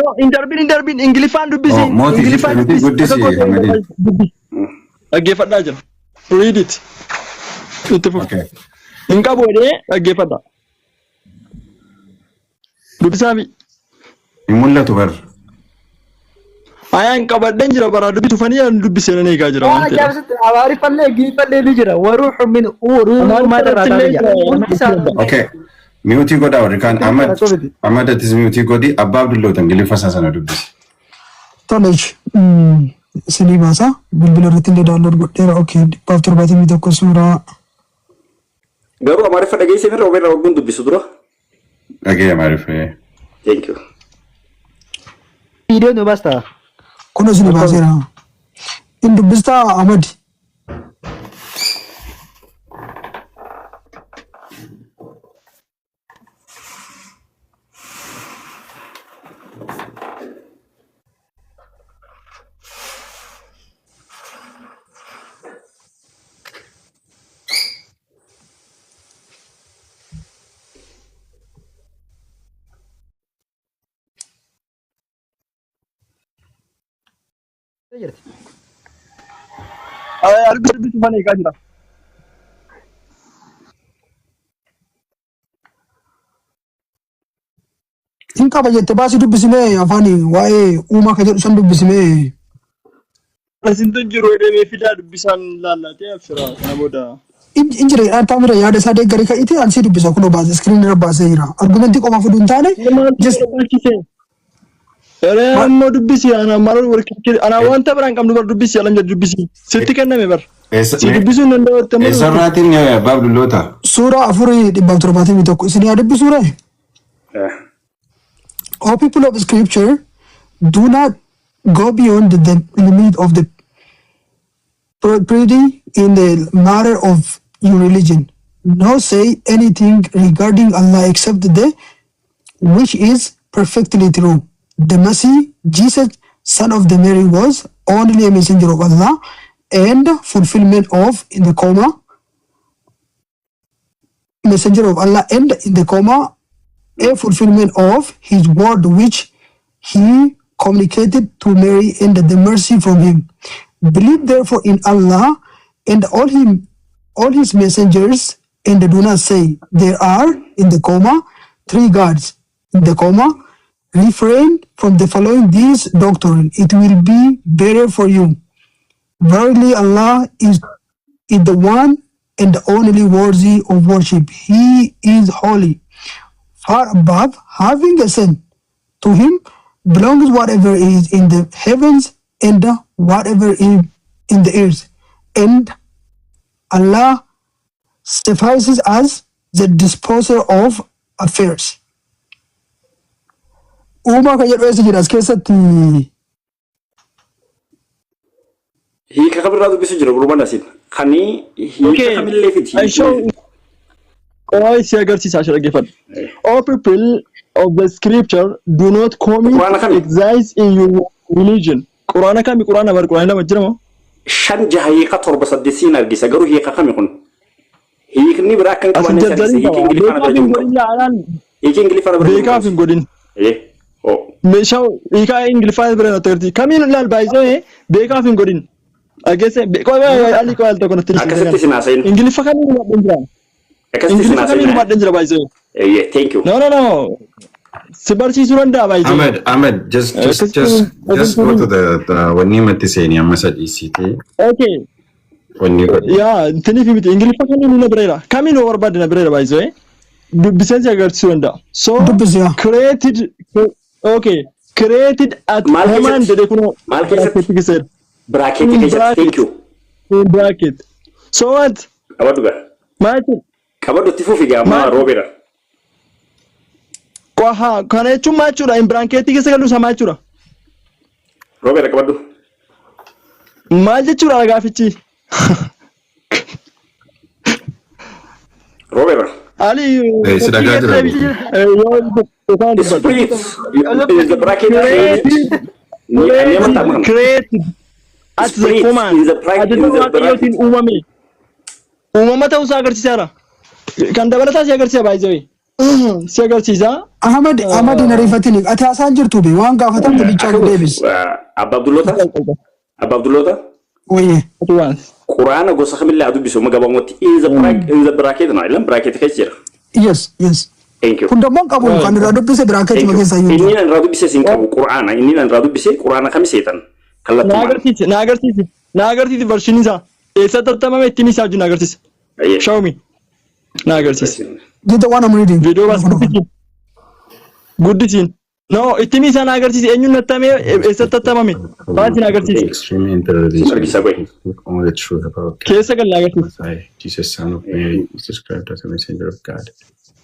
no interbin ingilifan dubbisi ingilifan dubbisi aggeeffadhaa jira read it okay inka boode aggeeffadha dubbisaami imullatu bar ayaan qabadhan jira bara dubbitu fanii dubbisee nan eegaa jira waan ta'eef awaari fallee giifallee ni jira waruuhu min uru ma darata okay mute goda warikan amad atis mute godi abba abdullah tangilifa sasana dubbisi tonech sini basa bilbil irratti illee download godheera okay dhibbaaf 71 suuraa garu amaarifa dhageesse mirra obeera waggun dubbisu dura dhagee amaarifa thank you video no basta kuno sini baseera in dubbista amad arbisu fanii eegaa jira inka bajette baasi dubbisime afani waa'ee uumaa ka jedhu san dubbisime asintu jiru edeme fidaa dubbisan laallatee afshira kana booda injire atamira yaada isaa deeggari ka'ite ansi dubbisa kuno baase screen irra baasee jira argumentii qofa fuduu hin taane just Mo dubbisi ana maral workii ana wanta biran qabnu bar dubbisi alan dubbisi sitti kenname bar si dubbisu nan dawatte sarratin ya babdullota sura afuri 171 isini ya dubbisu re O people of scripture, do not go beyond the limit of the propriety in the matter of your religion. No say anything regarding Allah except the which is perfectly true. The Messiah, Jesus, son of the Mary, was only a messenger of Allah and fulfillment of in the comma messenger of Allah and in the comma a fulfillment of his word which he communicated to Mary and the mercy from him. Believe therefore in Allah and all his messengers, and do not say there are in the comma 3 gods in the comma. Refrain from the following this doctrine, it will be better for you. Verily Allah is the one and the only worthy of worship. He is holy, far above having a son. To him belongs whatever is in the heavens and whatever is in the earth. And Allah suffices as the disposer of affairs. Uma kan jedhu eessa jira as keessatti hiika kabirraa dubbisu jira gurbaan asin kani hiika kamillee fiti si agarsiisa ashira geeffadhu. All people of the scripture do not commit exercise in your religion. Quraana kami quraana bar quraana lama jira moo shan jaha hiika 7 argisa garuu hiika kami kun hiikni biraa kan qaban hiiki ingiliffaan beekaaf hin godhin meeshaa hiika ingiliffaan bira natarti kamiin laal baay'ee beekaaf hin godhin agese ali ko alta kono akkasitti sinaasayin ingiliffa kamiin madden jira ingiliffa kamiin madden jira baay'ee thank you no si barsiisuu danda'a baay'ee Ahmed just go to the when you met this any amma sadisiti okay when you yeah tiniif miti ingiliffa kamiin na bireera kamiin barbaadna bireera baay'ee dubbisensi agarsiisuu danda'a so created okay created at human dede kuno mal keessatti giser bracket keessatti thank you bracket so what abaduga maachi kabadu tifufi gama robera kwa ha kana jechuun maachuudha in bracket keessa galu samaachuudha robera kabadu maal jechuudha gaafichi robera Ali sidagaa jira spirit is the bracket created at the command is the bracket umama ta'uu isaa agarsiisaara kan dabalataa si agarsiisa baay'ee si agarsiisa Ahmad na rifatini ati haasaan jirtu be waan gaafatan bicha deebis Abba Abdullah oye Qur'aana gosa kamilla adu biso magabamotti is the bracket na ilan bracket kajira yes thank you kunda mon qabu kan radu bise bracket magesa yu inni nan radu bise sin qabu Qur'aana inni nan radu bise Qur'aana kam setan kallatti nagartisi version isa esa tattamame ittini isa ju nagartisi show me nagartisi the one I'm reading video bas guddisin no ittini isa nagartisi enyu nattame esa tattamame baati nagartisi extreme intelligence all the truth about kesa gal nagartisi Jesus son of Mary is described as a messenger of God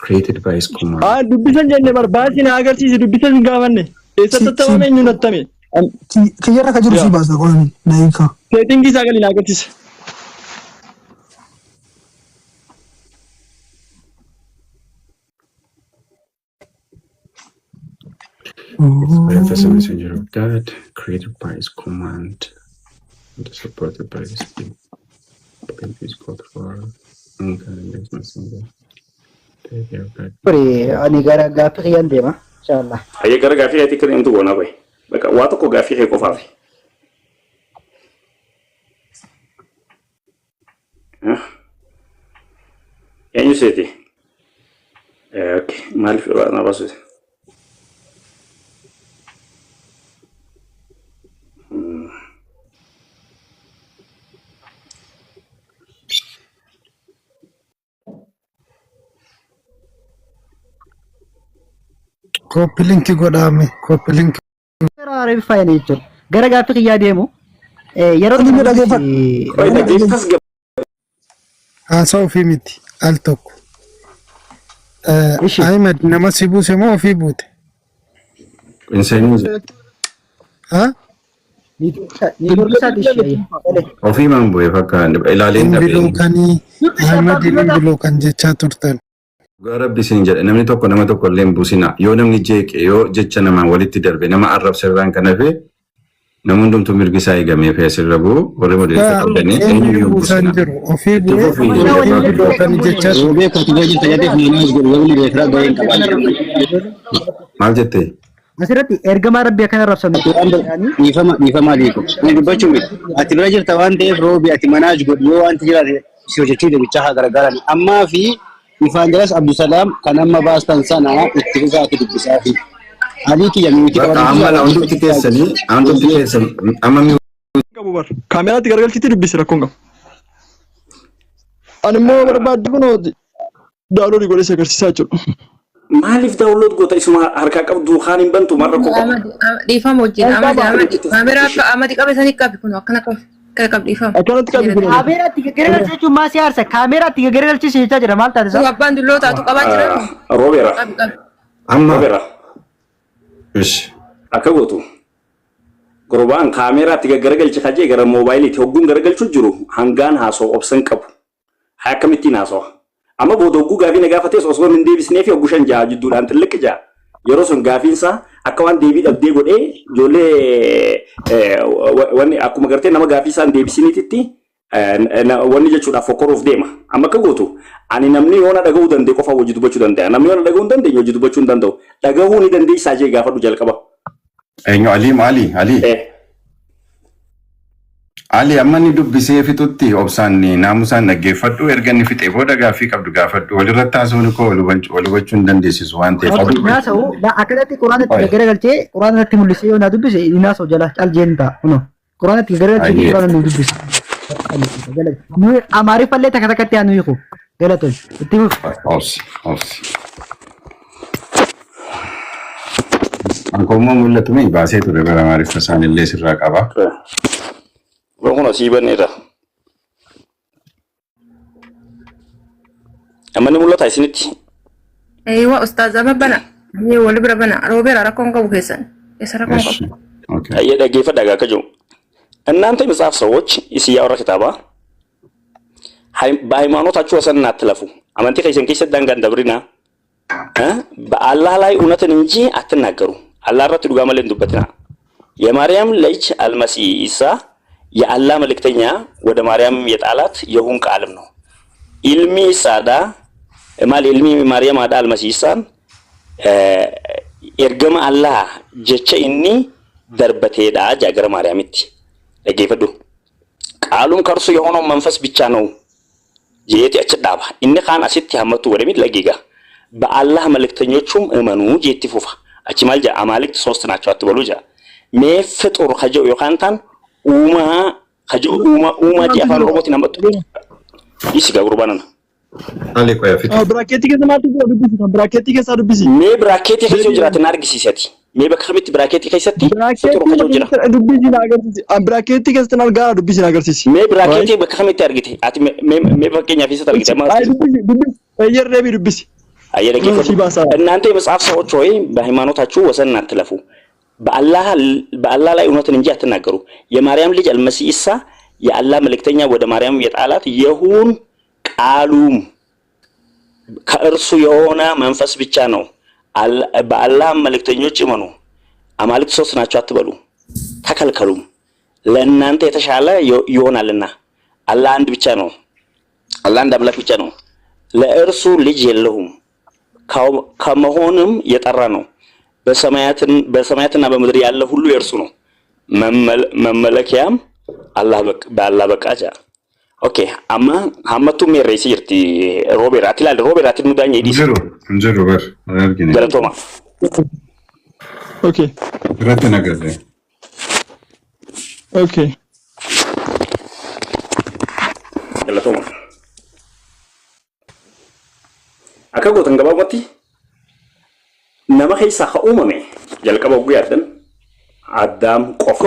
created by his command dubbisan jenne bar baati nagartisi dubbisan gaafanne esa tattamame enyu nattame kiyara ka jiru si basa kon naika setting isa gal nagartisi as a messenger of God, created by his command and supported by his spirit. But his God for ungodliness messenger. ani gara gaafi yan deema inshallah aye gara gaafi ati kan imtu gona bay baka wato ko gaafi ko faafi yani seti okay mal fi na basu Copy link godhame copy link raare fayne jechuudha gara gaafi qiyyaa deemu yeroo inni dhageeffatu haasaa ofii miti al tokko Ahmed nama si buuse moo ofii buute? Insanii ofii maan bu'ee fakkaata ilaaleen dhabee Ahmed biloo kan jechaa turtan. Rabbi siin jedhe namni tokko nama tokko illee buusina yoo namni jeeqe yoo jecha nama walitti darbe nama arrabsirraan kan hafe nama hundumtuu mirgi isaa eegamee feesirra bu'u warri modeelota qabdanii eenyuyyuu buusina. Ofii biloo kan jechaa maal jettee? Asirratti ergamaa rabbii akkana rabsanu dhiifama aliikum. Ani dubbachuun ati bira jirta waan ta'eef roobi ati manaaj godhu yoo wanti jiraate si hojjechuu deebichaa haa gargaaran. Ammaa fi ifaan jalas Abdusalaam kan amma baastan sana itti fufaati dubbisaa fi alii kiyya miiti amma la hundumti keessanii amma mi qabu bar kaameraatti gargalchiti dubbisi rakkoon qabu. Ani immoo barbaaddu kunoo daawunloodii godhee si agarsiisaa jiru. Maaliif daawunlood goota isuma harkaa qabdu kaan hin bantu marra koo qabu. Dhiifama wajjin kaameraa amati qabe sanii qabi kun akkana qabi dhiifama. Akkanatti qabi kun. Kaameeraatti garagalchuu jechuun maal si aarsa? Kaameeraatti garagalchuu jechaa jira maal taate? Abbaan dulloo taatu qabaa jira. Roobeera. amma Roobeera. ish Akka gootu. Gurbaan kaameeraatti garagalchi kajee gara moobaayiliitti hogguun garagalchuu jiru hangaan haasoo obsan qabu. Haa akkamittiin haasoo? Amma booda hogguu gaafii na gaafatees osoo hin deebisnee fi hogguu shan jaha jidduudhaan xilliqi jaha. Yeroo sun gaafiinsa akka waan deebii dhabdee godhee ijoollee wanni akkuma gartee nama gaafii isaan deebisiniititti wanni jechuudhaaf fokkoruuf deema. Amma akka gootu ani namni yoona dhagahuu danda'e qofa hojii dubbachuu danda'a. Namni yoona dhagahuu hin dandeenye hojii dubbachuu hin danda'u. Dhagahuu ni dandeessaa jee gaafadhu jalqaba. eenyu Ali amma ni dubbisee fixutti obsaan naamusaan dhaggeeffadhu erga inni fixee booda gaafii qabdu gaafadhu walirratti haasawni koo wal hubachuu hin dandeessisu waan ta'eef. Naasa'u akkanatti quraanatti garagalchee quraanatti mul'isee yoo na dubbise naasa'u jala caljeen ta'a kuno quraanatti garagalchee quraanatti nu dubbise. Nu amaariffallee takka takkatti haa nuyi ku galatoon itti Obsi. Ankoommoo mul'atu mi baasee ture bara amaariffa isaanillee sirraa qaba. Rohona siibanneedha. Amma ni mul'ata isinitti. Eewa ustaaza babbana. Ni wali bira bana. Roobeera rakkoon qabu keessan. Isa rakkoon qabu. Ayyee dhaggeeffadhaa akka jiru. እናንተ መጽሐፍ ሰዎች ኢስያው ረክታባ በሃይማኖታችሁ ወሰን አትለፉ አመንቴ ከይሰን ከይሰ ዳንጋን ደብሪና በአላህ ላይ እውነትን እንጂ አትናገሩ አላህ ረቱ ዱጋ መለንዱበትና የማርያም ልጅ አልመሲህ ኢሳ የአላህ መልእክተኛ ወደ ማርያም የጣላት የሁን ቃልም ነው ኢልሚ ሳዳ ማል ኢልሚ ማርያም አዳ አልመሲህ ኢሳን ኤርገማ አላህ ጀቸ ኢኒ ደርበቴዳ ጃገረ ማርያምቲ ለጌፈዱ ቃሉም ከርሱ የሆነው መንፈስ ብቻ ነው ጄቲ አጭዳባ ኢነ ካን አሲት ያመጡ ወደሚት ለጌጋ በአላህ መልእክተኞቹም እመኑ ጄቲ ፉፋ አቺማልጃ አማልክት ሶስት ናቸው አትበሉጃ ሜፍጡር ኸጀው ይኻንታን ኡማ ዲያፋን ሮቦት ናመጡ ይስጋ ጉርባናና Ali ko yafi. Braketti keessa maaltu jira dubbisi kan braketti keessa dubbisi. Me braketti keessa jiraatan argisiisati. Me bakka kamitti braketti keessatti fixuru kajoo jira. Dubbisi na agarsiisi. Braketti keessa nal gaara dubbisi na agarsiisi. Me braketti bakka kamitti argite? Ati me fakkeenyaaf isa argite amma. Ay dubbisi. Ayyerreebi dubbisi. Ayyere keessa. እናንተ የመጽሐፍ ሰዎች ሆይ በሃይማኖታችሁ ወሰን አትለፉ። በአላህ ላይ እውነትን እንጂ አትናገሩ። የማርያም ልጅ አልመሲህ ኢሳ የአላህ መልእክተኛ ወደ ማርያም የጣላት ይሁን ቃሉም ከእርሱ የሆነ መንፈስ ብቻ ነው በአላህ መልእክተኞች እመኑ አማልክት ሶስት ናቸው አትበሉ ተከልከሉም ለእናንተ የተሻለ ይሆናልና አላህ አንድ ብቻ ነው አላህ አንድ አምላክ ብቻ ነው ለእርሱ ልጅ የለውም ከመሆንም የጠራ ነው በሰማያትና በምድር ያለ ሁሉ የእርሱ ነው መመለኪያም በአላህ በቃጃ Okay, amma hammatu me resirti Robert atilal Robert nu danye di Nzero bar argine galatoma Okay ratna gaze Okay galatoma akago tangaba mati nama khaysa kha umame jalqaba ugu yadan adam qof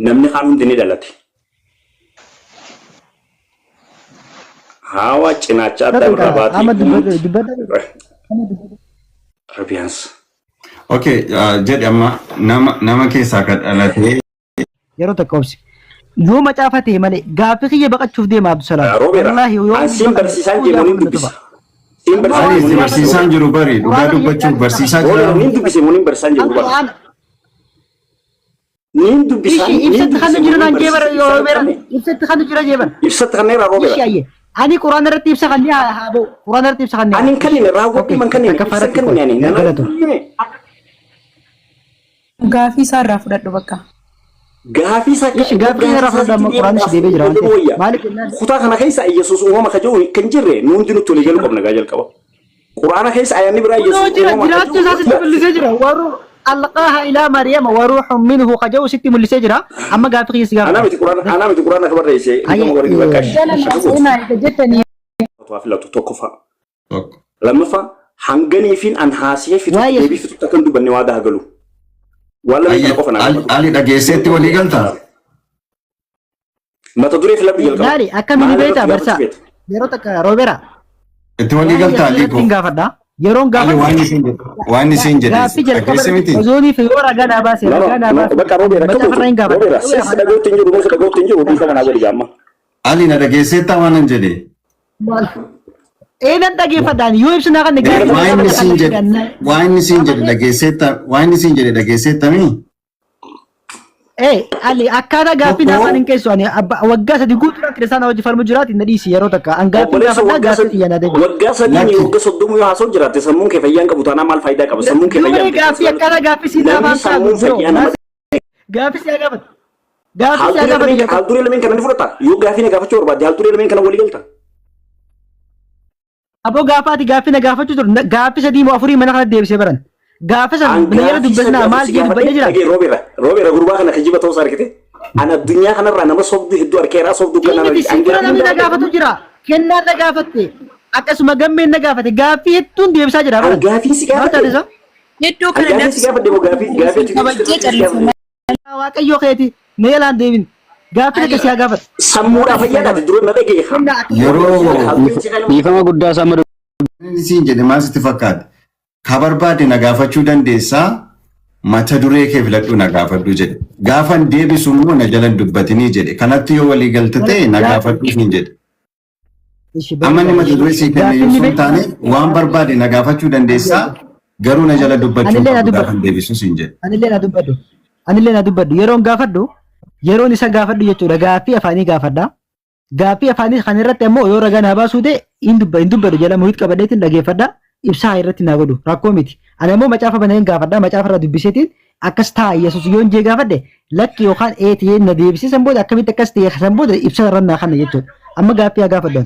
namni khanun dini dalati Hawa cinacha darrabat Rabians. Okay, jedhi amma nama keessaa kan dhalate. Yeroo tokko obsi. Yoo macaafa ta'e malee gaaffii kiyya baqachuuf deema Abdusalaam. Roobera. Asiin barsiisaan jeemuun dubbisa. Ani barsiisaan jiru bari dhugaa dubbachuuf barsiisaa jira. Niin dubbise munin barsiisaan jiru bari. Niin dubbisaan. Ibsatti kan jiru naan jeebara yoo beera. Ibsatti kan jiru jeebara. Ibsatti kan neera roobera. Ani Quraan irratti ibsa kan haabo Quraan irratti ibsa kan. Ani kan inni raawwatu man kan inni ibsa kan inni. Gaafii isaa irraa fudhadhu bakka. Gaafii isaa irraa fudhadhu amma Quraan si deebee jira. Maaliif kutaa kana keessa Yesuus uumama ka jiru kan jirre nuti nuti olii galu qabna gaajal qaba. Quraana keessa ayyaanni biraa Yesuus jiraachuu isaa sitti mul'isee jira. Warru alqaaha ilaa Maryama wa ruuhun minhu ka jiru sitti mul'isee jira. Amma gaafii kiyya si gaafa. Ana miti Quraana kabarra ishee. Waa filatu tokko fa'a. Lammaffaa hanganii fi anhaasee fitu deebii fitu takkan dubbanne waa daagalu. Ali dhageesseetti walii galtaa? Mata duree filabbi jalqaba. Laali akkamiin beektaa barsaa? Yeroo takka Roobera. Itti walii galtaa liikoo. Yeroon gaafadha. Waan isin jedhe dhageesse miti. Ozoonii fi yoo ragaa dhaabaa seera ragaa dhaabaa. Bakka Roobera Roobera sessi dhagootti hin jiru gosa dhagootti hin jiru dhiisa manaa godhi jaamma. Ali na dhageesseettaa waan hin jedhe. Eenan dhageeffadhaan yoo ibsinaa kan waan isin jedhe dhageesseettamii? Ali akkaataa gaaffii naafaan hin keessu ani waggaa sadi guutuudhaan kiristaana hojii falmu jiraati na dhiisi yeroo takka an gaaffii gaafadhaa gaaffii xiyyaanaa deemu. Waggaa sadii waggaa soddomuu yoo haasa'u jiraatte sammuun kee fayyaan qabu taanaa maal faayidaa qaba sammuun kee fayyaan qabu. Gaaffii akkaataa gaaffii si naafaan qabu gaaffii si gaafatu. Gaaffii si gaafatu. Haal duree lameen kana ni fudhata yoo gaaffii na gaafachuu barbaadde haal duree lameen kana walii galta. Aboo gaafaati gaaffii na gaafachuu ture gaaffii sadii moo afurii mana kana deebisee baran. Gaafa san biyya dubbisnaa maal jedhu badee jira. Roobera gurbaa kana kijiba ta'uu sarkite. Ana addunyaa kanarraa nama sobdu hedduu arkeeraa sobdu kana namni na gaafatu jira. Kennaa na gaafatte. Akkasuma gammeen na gaafate gaaffii hedduun deebisaa jira. Gaaffii si gaafate. Hedduu kana gaaffii si gaafate gaaffii Waaqayyoo keeti meelaan deebin. Gaaffii akka si gaafate. Sammuudhaa fayyadaati dura na dhagee. Yeroo dhiifama guddaa sama isin jedhe maal sitti fakkaata? Ka barbaade na gaafachuu dandeessaa mata duree kee filadhu na gaafadhu jedhe. Gaafan deebisu immoo na jalan dubbatinii jedhe. Kanatti yoo walii galta ta'e na gaafadhu hin jedhe. Amma ni mata duree sii kenne yoo sun taane waan barbaade na gaafachuu dandeessaa garuu na jala dubbachuu gaafan deebisus hin jedhe. Anillee na dubbadhu. Yeroon gaafadhu yeroon isa gaafadhu jechuudha. Gaaffii afaanii gaafadha. Gaaffii afaanii kan irratti ammoo yoo ragaa na baasuu ta'e hin dubbadhu jala muhiit qabadheetiin dhageeffadha. Ibsaa irratti na godhu rakkoo miti. Ani ammoo macaafa baneen gaafadha macaafa irraa dubbiseetiin akkas ta'a Yesuus yoo hin jee gaafadhe lakki yookaan eetii na deebisee san booda akkamitti akkas ta'e san booda ibsa irra naa kana jechuudha. Amma gaaffii haa gaafadhu.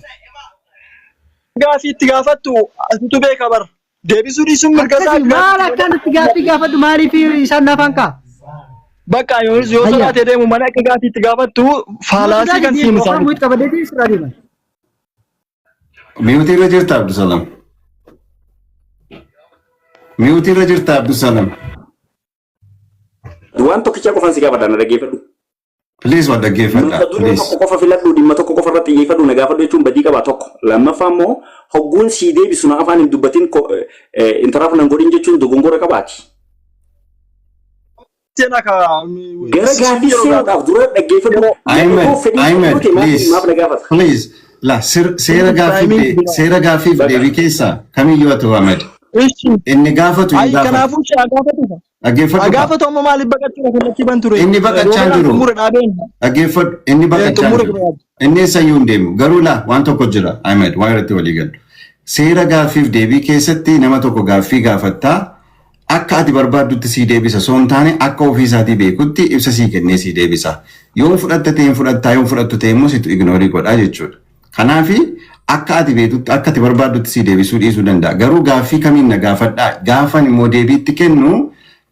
Gaaffii itti gaafattu asitu beeka bar. Deebisuu dhiisuun mirga isaa. Maal akkanatti gaaffii gaafadhu maaliif isaan naafaan ka'a? Bakka yoo sodaatee deemu mana akka gaaffii itti gaafattu faalaasii kan siimisan. Miyuutii irra jirta Abdusalaam. Miyuutii irra jirta Abdusalaam. Waan tokkicha qofaan si gaafadha na dhaggeeffadhu. Please waan dhaggeeffadha. Please. Tokko qofa filadhu dhimma tokko qofa irratti xiyyeeffadhu na gaafadhu jechuun badii qaba tokko. Lammaffaa immoo hogguun sii deebisu na afaan hin dubbatin intaraaf nan godhin jechuun dogongora qabaati. Gara gaaffii seenuudhaaf dura dhaggeeffadhu. Ahmed, please. La seera gaaffiif deebii keessaa kamiyyuu haa ta'u Ahmed. Inni gaafatu hin gaafatu. Kanaafuu si gaafatu. Dhaggeeffadhu. Gaafatu ammoo maaliif baqachuu kanatti ban ture? Inni baqachaa jiru. Dhaggeeffadhu. Inni baqachaa jiru. Inni eessayyuu hin deemu. Garuu laa waan tokko jira Ahmed waan irratti walii galu. Seera gaaffiif deebii keessatti nama tokko gaaffii gaafattaa akka ati barbaaddutti sii deebisa. Soon taane akka ofii isaatii beekutti ibsa sii kennee sii deebisa. Yoo fudhatta ta'e fudhattaa yoo fudhattu ta'e immoo situ ignoorii godhaa jechuudha. Kanaafi akka ati beektutti akka ati barbaaddutti sii deebisuu dhiisuu danda'a. Garuu gaaffii kamiin na gaafadhaa gaafan immoo deebiitti kennu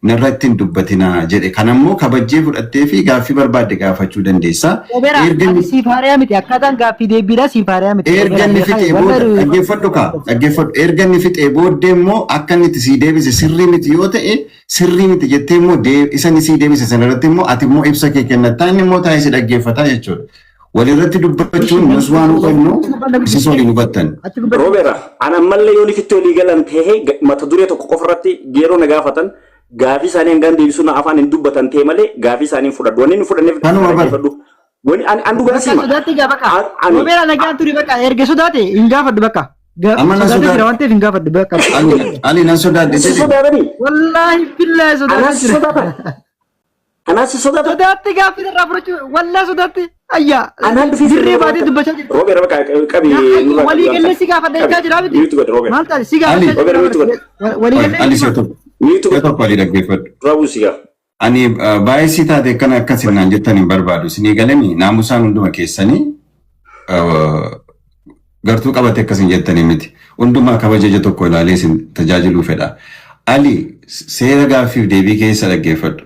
narratti hin dubbatinaa jedhe. Kanammoo kabajjee fudhattee fi gaaffii barbaadde gaafachuu dandeessa. Siifaariyaa miti akkaataan gaaffii deebiidha siifaariyaa miti. Erganni fixee booda dhaggeeffadhu kaa dhaggeeffadhu. Erganni fixee booddee immoo akka inni itti sii deebise sirrii miti yoo ta'e sirrii miti jettee immoo isa inni sii deebise sanarratti immoo ati immoo ibsa kee kennattaa inni immoo taa'ee si dhaggeeffataa jechuudha. walirratti dubbachuun nus waan qabnu isis waliin hubattan. Roobera ana mallee yoo lifitti olii galan ta'ee mata duree tokko qofarratti geeroo na gaafatan gaafii isaanii hangaan deebisuu na afaan hin dubbatan ta'e malee gaafii isaanii fudhadhu wanni inni fudhanneef fudhadhu wani an dhugaa sima sodaatti gaa bakka Roobera nagaan turi bakka erga sodaate hin gaafadhu bakka amma na sodaate waan ta'eef hin gaafadhu bakka ali nan sodaadde wallahi billahi sodaate Anas sodaate sodaatti gaafii irraa fudhachuu wallahi sodaatti ayya dirree baatee dubbachaa jirti Roobera bakka qabi walii galee si gaafadha egaa jira miti maal taate si gaafadha walii galee ali soto pali dhaggeeffadhu Rabu siga ani baay'ee si taate kana akkasin naan jettan hin barbaadu isinii galanii naamusaan hunduma keessanii gartuu qabate akkasin jettanii miti hundumaa kabajaja tokko ilaalee isin tajaajiluu fedha ali seera gaaffiif deebii keessa dhaggeeffadhu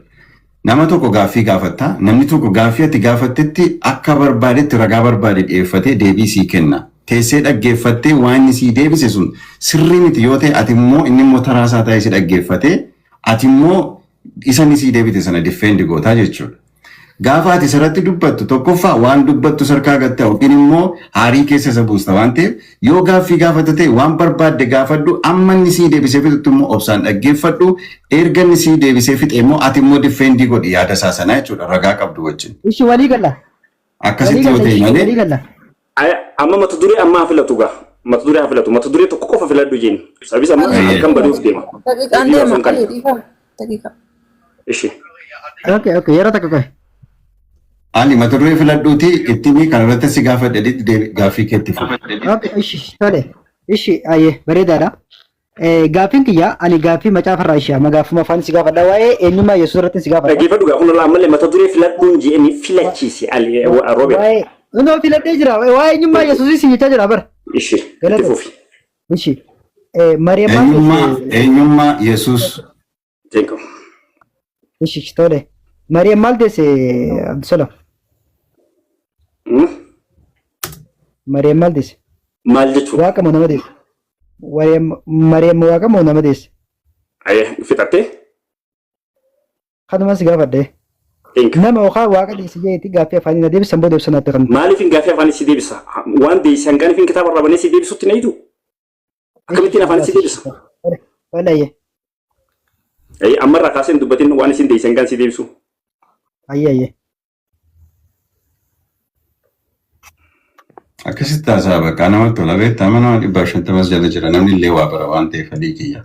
nama tokko gaaffii gaafatta namni tokko gaaffii ati gaafattetti akka barbaadetti ragaa barbaade dhiyeeffatee deebii sii kenna teessee dhaggeeffattee waan inni sii deebise sun sirrii miti yoo ta'e ati immoo inni immoo taraasaa ta'ee si dhaggeeffatee ati immoo isa ni sii deebite sana diffeendi gootaa jechuudha. Gaafa ati sarratti dubbattu tokkoffaa waan dubbattu sarkaa gatte yookiin immoo haarii keessa isa buusta waan ta'eef yoo gaaffii gaafata ta'e waan barbaadde gaafadhu amma inni sii deebisee fixutti immoo obsaan dhaggeeffadhu erga inni sii deebisee fixe immoo ati immoo diffeendi godhi yaada isaa sanaa jechuudha ragaa qabdu wajjin. Ishi walii galla. Akkasitti yoo ta'e malee. Amma mata duree ammaa filatu gaa mata duree filatu mata duree tokko qofa filadhu jenni sabis amma kan baduuf deema. Daqiiqa. Ishi. Okay yeroo takka qoy. Ali mata duree filadhuuti ittimi kanarratti si gaafadhe gaaffii keetti fuudha. Okay ishi tole ishi ayye bareedaadha. Gaaffiin kiyya ani gaaffii macaafarraa ishee amma gaaffuma afaan si gaafadha waa'ee eenyummaa Yesuus irratti si gaafadha. Dhaggeeffadhu gaa kun ammallee mata duree filadhuun jeeni filachiisi Ali Roobert. Noo filadhee jira waa'ee eenyummaa Yesuus si jechaa jira bara. Ishi itti fufi. Ishi eenyummaa Yesuus. Thank you. Ishi tole Mariam maal deesse Abdusalam. Mariam maal deesse. Maal jechuudha. Waaqa moo nama deesse. Mariam waaqa moo nama deesse. Ayee fixattee. Kanuma si gaafadhe. Nama okaa waaqa deesse jeeti gaaffii afaanii na deebisan booda ibsa naatti kan. Maaliif hin gaaffii afaanii si deebisa? Waan deesse hangaan hin kitaaba irraa banee si deebisutti na hiitu. Akkamittiin afaanii si deebisa? Wallaayee. Amma irraa kaasee hin dubbatin waan isin deesse hangaan si deebisu. Ayye. Akkasitti taasaa bakka namatti tola beektaa mana 150 jala jira namni illee waa bara waan ta'eef adii kiyya.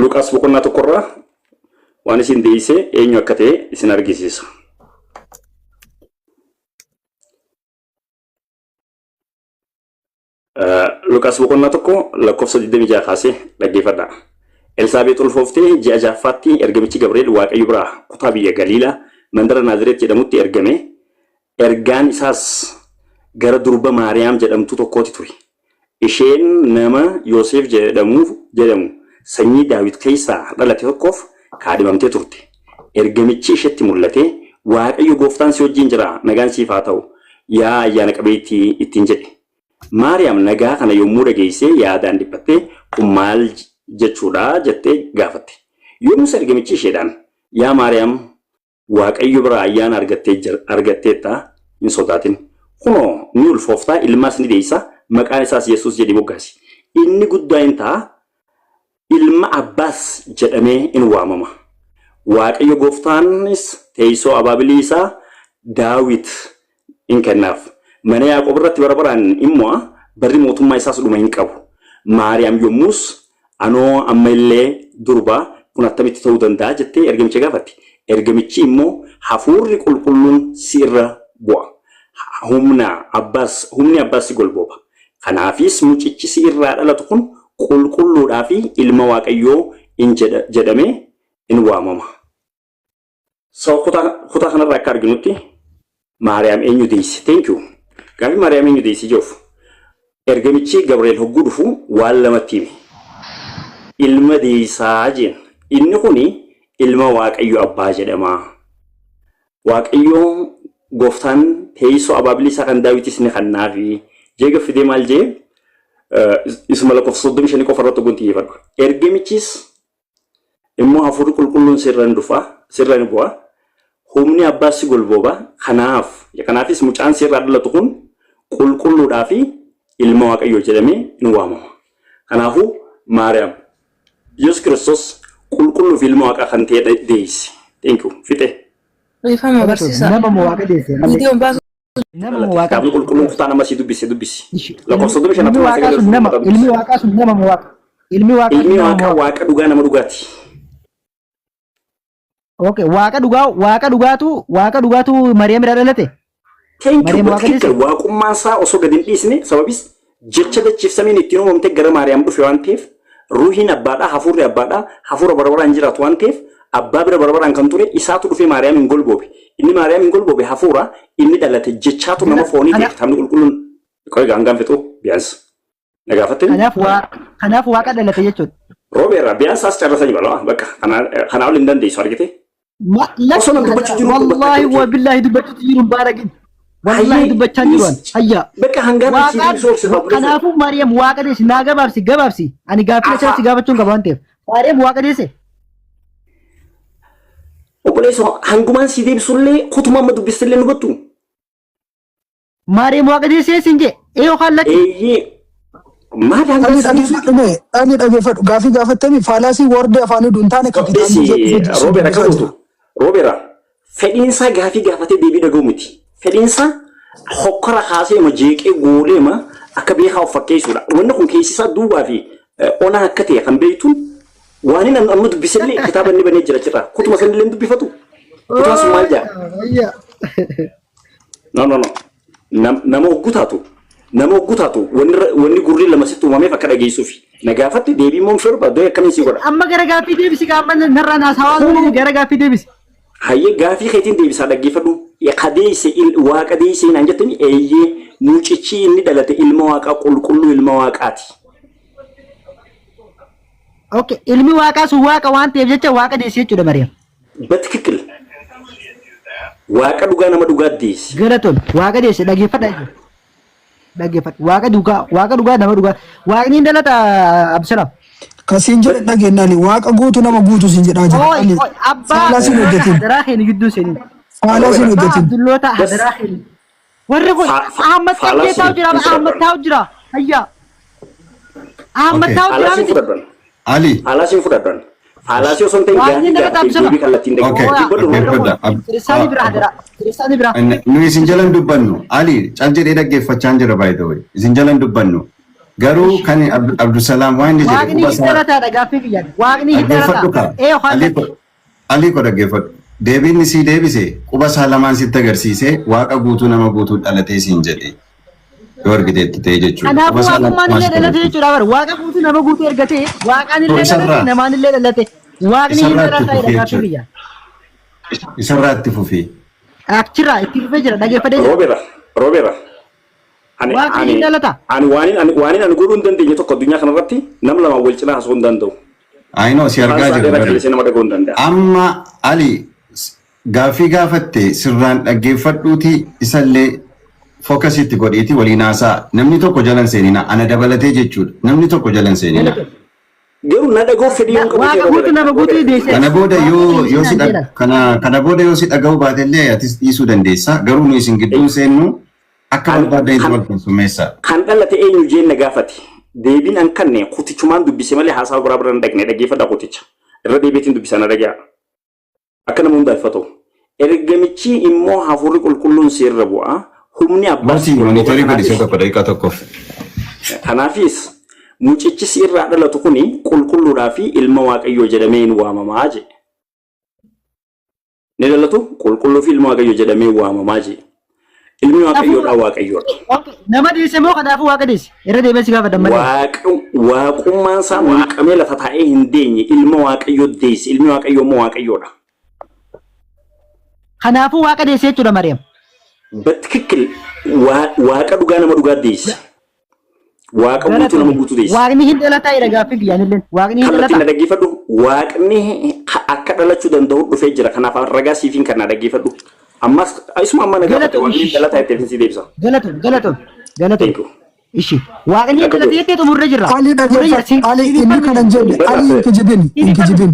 Luqaas boqonnaa tokkorraa waan isin deesse eenyu akka ta'e isin argisiisa. Luqaas boqonnaa tokko lakkoofsa 26 kaasee dhaggeeffadha. Elsaabeet ulfooftee ji'a ja'affaatti ergamichi Gabriel Waaqayyo biraa kutaa biyya Galiilaa mandara Naazireet jedhamutti ergame. Ergaan isaas gara durba Maariyaam jedhamtu tokkooti ture. Isheen nama Yoosef jedhamu sanyii Daawit keessaa dhalate tokkoof kaadhimamtee turte. Ergamichi isheetti mul'ate Waaqayyo gooftaan si wajjin jira nagaan siif haa ta'u yaa ayyaana qabeettii ittiin jedhe. Maariyaam nagaa kana yommuu dhageessee yaadaan dhiphattee kun maal jechuudha jettee gaafatte. Yommus ergamichi isheedhaan yaa Maariyaam Waaqayyo biraa ayyaana argatteetta hin sodaatin. Kunoo ni ulfooftaa ilmaas ni deessa maqaan isaas Yesuus jedhee moggaasi. Inni guddaa hin ta'a ilma Abbaas jedhamee in waamama. Waaqayyo gooftaanis teessoo abaabilii isaa Daawit in kennaaf. Mana Yaaqoob irratti bara baraan immoo barri mootummaa isaas dhuma hin qabu. Maariyaam yommus anoo amma illee durba kun attamitti ta'uu danda'a jettee ergamicha gaafatti. Ergamichi immoo hafuurri qulqulluun si irra bu'a. Humni Abbaas si golbooba. Kanaafis mucichi si irraa dhalatu kun qulqulluudhaa fi ilma Waaqayyoo in jedhamee in waamama. Kutaa kanarraa akka arginutti Maariyaam eenyu deesse? Thank you. Gaafi Maariyaam eenyu deesse joof. Ergamichi Gabriel hogguu dhufu waan lamatti hime. Ilma deessaa jeen. Inni kuni ilma Waaqayyo Abbaa jedhama. Waaqayyo gooftaan teessoo abaabilii isaa kan Daawitis ni kannaafi jeega fidee maal jee isuma lakkoofsa 35 qofa irratti gunti yifadhu. Ergamichis immoo hafuurri qulqulluun sirraan dhufa sirraan bu'a. Humni abbaa si golbooba kanaafis mucaan sirraa dhalatu kun qulqulluudhaa fi ilma waaqayyoo jedhamee ni waamama. Kanaafuu Maariyaam Yesuus Kiristoos qulqulluu fi ilma waaqaa kan ta'e deesse. Thank you. Fixe. Rifama barsiisa. Nama waaqa deesse. Viidiyoon baasu. Nama waaqa. Kitaabni qulqulluun kutaa nama si dubbisi. Lakkoofsa 35 ilmi waaqaa sun nama waaqa. Ilmi waaqaa waaqa dhugaa nama dhugaati. Okay, waaqa dhugaatu Maariyaam irraa dhalate. Waaqummaan isaa osoo gadi hin dhiisne sababis jecha dachiifsamiin ittiin uumamte gara Maariyaam dhufe waan ta'eef ruuhiin abbaadhaa hafuurri abbaadhaa hafuura barabaraan jiraatu waan ta'eef abbaa bira barabaraan kan ture isaatu dhufee Maariyaam hin golboobe. Inni Maariyaam hin golboobe hafuura inni dhalate jechaatu nama foonii ta'e kitaabni qulqulluun qoy gaangaan fixu biyaansa. Nagaafatte? Kanaaf waaqa dhalate jechuudha. Roobeerraa biyaansa as carrasanii balaa bakka kanaa ol hin dandeessu argite. Wallahi wa billahi dubbachuutu jiru baaragin. Wallahi dubbachaa jiru an. Hayya. Bakka hangaan kanaafuu Maariyaam waaqa deesse naa gabaabsi. Ani gaaffii achirratti gaafachuun qaba waan ta'eef. Maariyaam waaqa deesse. Obboleessa hangumaan si deebisullee kutuma amma dubbisillee nu battu. Maariyaam waaqa deesse siin jee. Yookaan lakki. Maal hangaan ani dhageeffadhu gaaffii gaafattanii faalaasii wordee afaanii duntaane kan Roobeera qabuutu. Roobeera fedhiinsaa gaafii gaafatee deebii dhaga'u miti. Fedhiinsaa hokkora kaasee ma jeeqee goolee ma akka beekaa of fakkeessuudha. Wanni kun keessisaa duubaa fi onaa akka ta'e kan beektuun waan inni amma dubbisallee kitaaba inni banee jira jira. Kutuma sanillee dubbifatu. Kutuma sun maal jaa? No. Nama hoggutaatu wanni gurri lama sitti uumameef akka dhageessuufi. Na gaafatti deebii immoo hin barbaadu akkamiin si godha? Amma gara gaaffii deebisi qaama narraa naasawaa gara gaaffii deebisi. Hayyee gaafii keetiin deebisaa dhaggeeffadhu. Qadeesse waaqa deessee naan jettanii eeyyee mucichi inni dhalate ilma waaqaa qulqulluu ilma waaqaati. Okay, ilmi waaqaa sun waaqa waan ta'eef jecha waaqa deesse jechuudha Maariyaam. Batikikil. Waaqa dhugaa nama dhugaa deesse. Galatoon waaqa deesse dhaggeeffadha. Waaqa dhugaa nama dhugaa. Waaqni hin dhalata Absalaam. Kasiin jedhe dhageenyaani waaqa guutu nama guutu siin jedhaa jira. Abbaa hadaraa keenya gidduu seenin. Faalaasiin hojjetin. Abdulloota hadaraa keenya. Warri kun Ahmad Qabdee taa'u jira. Ahmad taa'u jira. Hayya. Ahmad taa'u jira. Ali. Faalaasiin fudhadhan. Faalaasii osoo hin ta'in gaafii kallattiin dhaggeeffadha. Kiristaanii bira hadaraa. Kiristaanii bira. Nu isin jalan dubbannu. Ali cal jedhee dhaggeeffachaa jira by the way. Isin jalan dubbannu. Garuu kan Abdusalaam waan inni jedhe Waaqni hin dhalataadha gaaffii biyyaa. Waaqni hin dhalataadha. Ali ko dhaggeeffadhu. Deebiin si deebise quba isaa lamaan sitti agarsiise waaqa guutuu nama guutuu dhalatee siin jedhe. Yoo argiteetti ta'e jechuudha. Kanaafuu waaqummaan illee dhalate jechuudha bara. Waaqa guutuu nama guutuu ergatee waaqaan illee dhalate namaan illee dhalate. Waaqni hin dhalataadha gaaffii biyyaa. Isarraa itti fufii. Achirraa itti fufee jira dhaggeeffatee jira. Roobeera. Waaqni hin dhalata. Waan ani godhuu hin dandeenye tokko addunyaa kanarratti nama lama wal cinaa haasa'uu hin danda'u. Ayinoo si argaa jiru. Amma Ali gaaffii gaafatte sirraan dhaggeeffadhuuti isallee fookasitti godhiiti waliin haasaa namni tokko jalan seenina ana dabalatee jechuudha namni tokko jalan seenina. Garuu na dhagoo fedhii hin qabu. Kana booda yoo si dhaga'uu baatellee atis dhiisuu dandeessa garuu nu isin gidduun seennu akka barbaadde itti wal keessummeessa. Kan dhalate eenyu jeen na gaafate deebiin an kanne kutichumaan dubbise malee haasaa biraa bira hin dhaqne dhaggeeffadha kuticha irra deebiitiin dubbisan dhagaa. Akka nama hundaa ifatoo. Ergamichi immoo hafuurri qulqulluun seerra bu'aa. Humni abbaa. Monitorii godhisee tokko daqiiqaa tokkoof. Kanaafis mucichi irraa dhalatu kuni qulqulluudhaa fi ilma waaqayyoo jedhamee hin waamamaa jedhe. Ni dhalatu qulqulluu fi ilma waaqayyoo jedhamee waamamaa jedhe. Ilmi waaqayyoodhaa waaqayyoodha. Nama deesse moo kanaafuu waaqa deesse? Irra deebiin gaafa dammalee. Waaqummaan isaa mulqamee lafa taa'ee hin deenye ilma waaqayyoo deesse. Ilmi waaqayyoo immoo waaqayyoodha. Kanaafuu waaqa deesse jechuudha Maariyaam. Batikikil waaqa dhugaa nama dhugaa deesse. Waaqa guutuu nama guutuu deesse. Waaqni hin dhalataa jedha gaaffii biyyaanillee. Waaqni hin dhalataa. Kan dhaggeeffadhu waaqni akka dhalachuu danda'u dhufee jira. Kanaaf ragaa siifiin kan dhaggeeffadhu. Ammas isuma amma nagaa waaqni hin dhalataa itti si deebisa. Galatoon. Ishi waaqni akka ta'etti xumurre jirra. Ali inni kana jenne Ali inkijibin.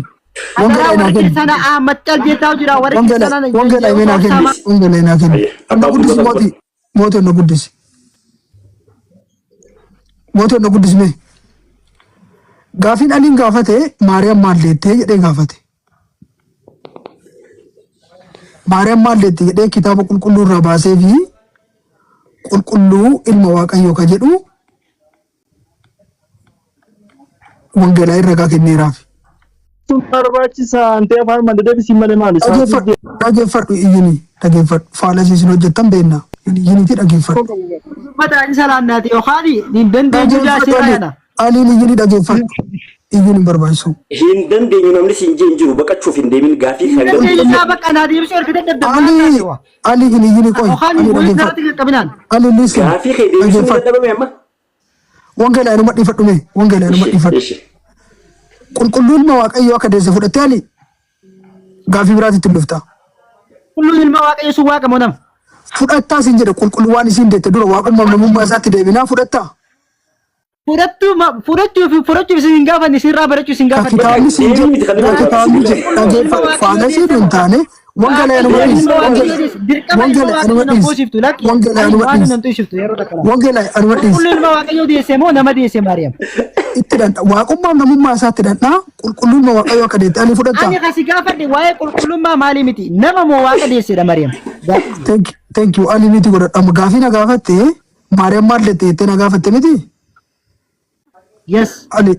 Wangala ina kenni. Sana Ahmad Cal jetaa jira warra sana. Wangala ina kenni. Wangala ina kenni. Na guddisi mooti na guddisi. Mooti na guddisi mee. Gaafin aliin gaafate Maariyaam maal deettee jedhee gaafate. Maariyaam maal deettee jedhee kitaaba qulqulluu irraa baasee fi qulqulluu ilma waaqayyoo ka jedhu wangeelaa irra gaa kenneeraaf. Sun barbaachisa antee afaan maddeebii malee maali? Dhaggeeffadhu iyyini dhaggeeffadhu faala siisin hojjettan beekna iyyiniiti dhaggeeffadhu. Mataan isa laannaati yookaan hin dandeenyu jaasiraadha. Aliin iyyini dhaggeeffadhu iyyini barbaachisu. Hin dandeenyu namni siin jiru baqachuuf hin deemin gaafii kan Ali ini iyyini qoy. Ali liisin. Gaafii kan deebisuu dadhabame amma. Wangeelaa inuma dhiifadhu mee wangeelaa inuma dhiifadhu. Qulqulluun ilma waaqayyoo akka deesse fudhattee Ali gaafii biraatitti dhufta. Qulqulluun ilma waaqayyoo sun waaqamoo nama. Fudhattaa siin jedhe qulqulluu waan isiin deette dura waaqummaa namummaa isaatti deebinaa fudhattaa. Fudhachuuf isin gaafanne sirraa barachuuf isin gaafanne. Kitaabni siin jedhe kitaabni dhaggeeffadhu faana ishee hin taane wangeelaa inuma dhiisi. Wangeelaa inuma dhiisi. Wangeelaa inuma dhiisi. Wangeelaa inuma dhiisi. Qulqulluun ilma waaqayyoo deesse moo nama deesse Maariyaam? Itti dhandha waaqummaa namummaa isaatti dhandhaa qulqullummaa waaqayyoo akka deette ani fudhatta. Ani kasi gaafadhe waa'ee qulqullummaa maalii miti nama moo waaqa deessedha Maariyaam. Thank you ali miti godhadha gaafii na gaafatte Maariyaam maal deette jettee na gaafatte miti. Yes. Ali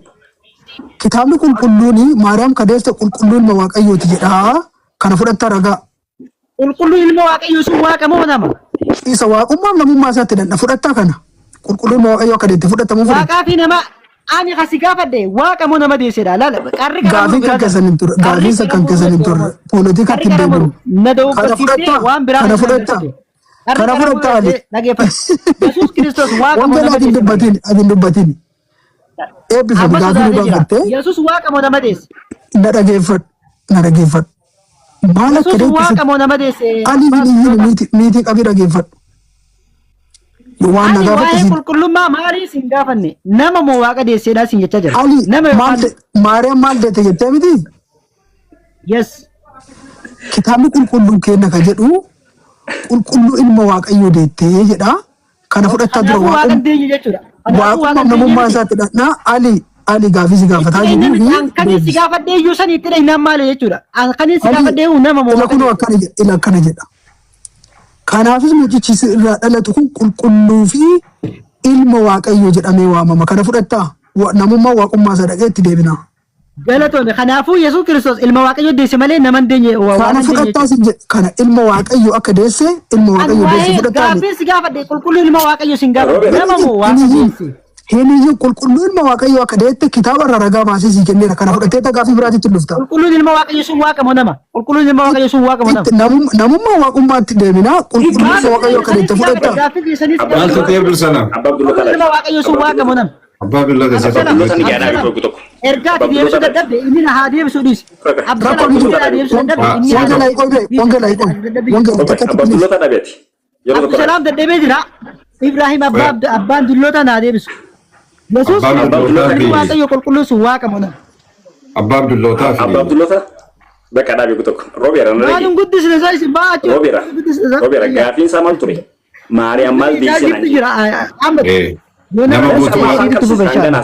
kitaabni qulqulluuni Maariyaam ka deesse qulqulluu ilma waaqayyooti jedhaa kana fudhatta ragaa. Qulqulluu ilma waaqayyoo sun waaqa moo nama? Isa waaqummaa namummaa isaatti dhandha fudhatta kana qulqulluu ilma waaqayyoo akka deette fudhatamuu fudhatta. Waaqaa fi nama ani kasi gaafadhe waaqa moo nama deessedha laala qarri gaafii kan keessan hin turre gaafii isa kan keessan hin turre pooletika ittiin deebiru. Kana fudhatta kana fudhatta. Kana fudhatta Ali. Yesuus Kiristoos waaqa moo nama deesse? Adin dubbatiin. Eebbifatu gaafii nu gaafatte. Yesuus waaqa moo nama deesse? Na dhaggeeffadhu. Maal akka deesse? Waaqa moo nama deesse? Ali miitii qabii dhaggeeffadhu. Waan na gaafatte siin. Qulqullummaa maalii siin gaafanne? Nama moo waaqa deessedha siin jechaa jira. Ali Maariyaam maal deette jettee miti? Yes. Kitaabni qulqulluun kenna ka jedhu qulqulluu ilma waaqayyoo deettee jedha. Kana fudhattaa dura waaqummaa namummaa isaatti dhandhaa Ali gaafii si gaafataa jiru. Kan si gaafadhee iyyuu saniitti dha maali jechuudha. Kan si gaafadhee nama moo waaqa deesse? Ila akkana jedha. Kanaafis mucichi irraa dhalatu kun qulqulluu fi ilma waaqayyoo jedhamee waamama. Kana fudhattaa namummaa waaqummaa isaa dhaqee itti deebina. Galatoome kanaafuu Yesuus Kiristoos ilma waaqayyoo deesse malee nama hin deenye. Kana fudhattaa sin jedhe kana ilma waaqayyoo akka deesse ilma waaqayyoo deesse fudhattaa. Gaafii si gaafadhe qulqulluu ilma waaqayyoo sin gaafadhe nama moo waaqa deesse? Hiniyyuu qulqulluu ilma waaqayyoo akka deette kitaaba irraa ragaa baasee si kenneera. Kana fudhatteetta gaafii biraatitti dhufta. Qulqulluun ilma waaqayyoo sun waaqa moo nama? Qulqulluun ilma waaqayyoo sun waaqa moo nama? Namummaa waaqummaatti deebinaa qulqulluu ilma waaqayyoo akka deette fudhatta. Maaltu ta'e Abdulsalaam? Ilma waaqayyoo sun waaqa moo nama? Abbaa Abdullaa keessaa Abdulloota ni yaadaan tokko tokko. Ergaa deebisuu dadhabde inni na haa deebisuu dhiisi. Abdulloota deebisuu dadhabde inni na haa Abdulloota dhabeeti. Abdusalaam dadhabee jira. Ibrahim abbaan dulloota naa deebisu. Yesuus waaqayyo qulqulluu sun waaqa moo nama? Abbaa Abdullootaa fi Abbaa Abdulloota bakka dhaabe tokko Roobeera na waan guddisne isaa isin baachuu. Roobeera gaafiin isaa maal ture? Maariyaam maal deesse naan nama guutummaa.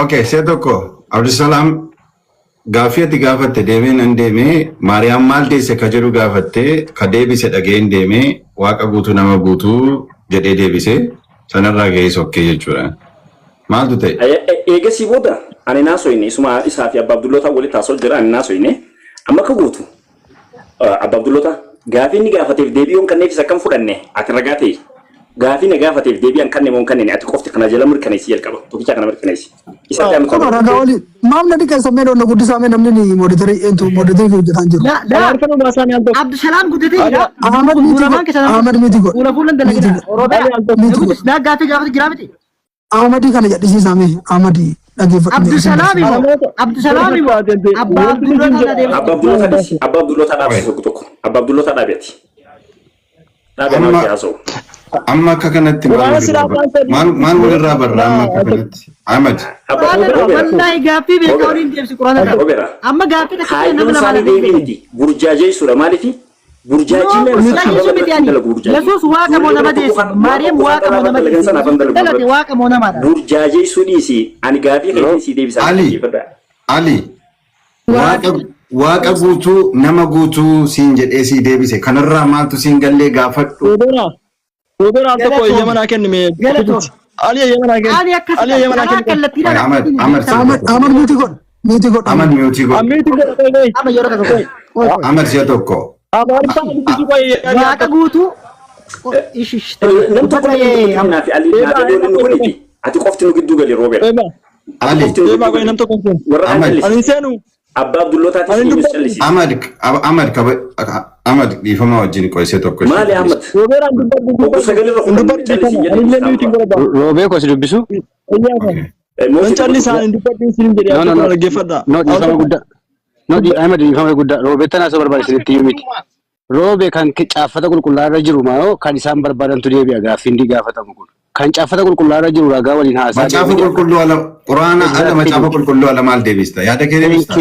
Okay, see tokko Abdusalaam gaafii ati gaafatte deemee nan deemee Maariyaam maal deesse ka jedhu gaafatte ka deebise dhageen deemee waaqa guutuu nama guutuu jedhee deebise sanarraa ga'ee sokkee jechuudha. Maaltu ta'e? Eegasii booda ani naasoyne isuma isaa fi Abbaa Abdulloota walitti taasoo jira ani naasoyne amma ka guutu Abbaa Abdulloota gaafii inni gaafateef deebi'uun kanneefis akkam fudhanne ati ragaa ta'e. Gaafii na gaafateef deebi'an kanneen moo kanneen ati qofti kana jala mirkaneessi jalqaba tokkicha kana mirkaneessi. Isa kan ragaa waliin maamna dhiqeessa mee doonna guddisaa mee namni ni mooditarii hojjetaan jiru. Abdusalaam guddatee jira. Ahmad miti godha. Fuula fuulan dalagina. Naa gaafii gaafate jira miti. Ahmadii kana jedhisiisaa mee Ahmadii dhaggeeffadhu. Abdusalaam Abbaa Abdulloota dhaabeeti tokko tokko Abbaa Abdulloota dhaabeeti. Dhaabee nama haasa'u. amma akka kanatti maal walirraa barra amma akka kanatti Ahmad wallahi gaaffii beekawriin deemsi quraana amma gaaffii takka nama nama deebiiti burjaajee sura maalifi burjaajii Yesus waaqa moo nama deessi Maariyaam waaqa moo nama deessi dalate waaqa moo nama burjaajee suniisi ani gaaffii keessa deebisa Ali waaqa guutuu nama guutuu siin jedhee si deebise kanarraa maaltu siin gallee gaafadhu Robera tokko Yemen aken me Ali Yemen aken Ali Yemen aken Amar muti god Amar yoro ka Amar siya tokko waaqa guutuu ati qofti nu gidduu gali Robert Ali senu Abba Abdullootaati Ahmad dhiifama wajjin qo'isee tokko maali Ahmad Roobee kos dubbisu Mencalli isaan dubbadhu isin jedhee akka dhaggeeffadha. Ahmad dhiifama guddaa roobee tanaa isa barbaadisanitti iyyuu miti. Roobee kan caaffata qulqullaarra jiru moo kan isaan barbaadantu deebi'a gaaffii inni gaafatamu kun. Kan caaffata qulqullaarra jiru ragaa waliin haasaa. Macaafa qulqulluu ala quraana ala macaafa qulqulluu ala maal deebista yaada kee deebista.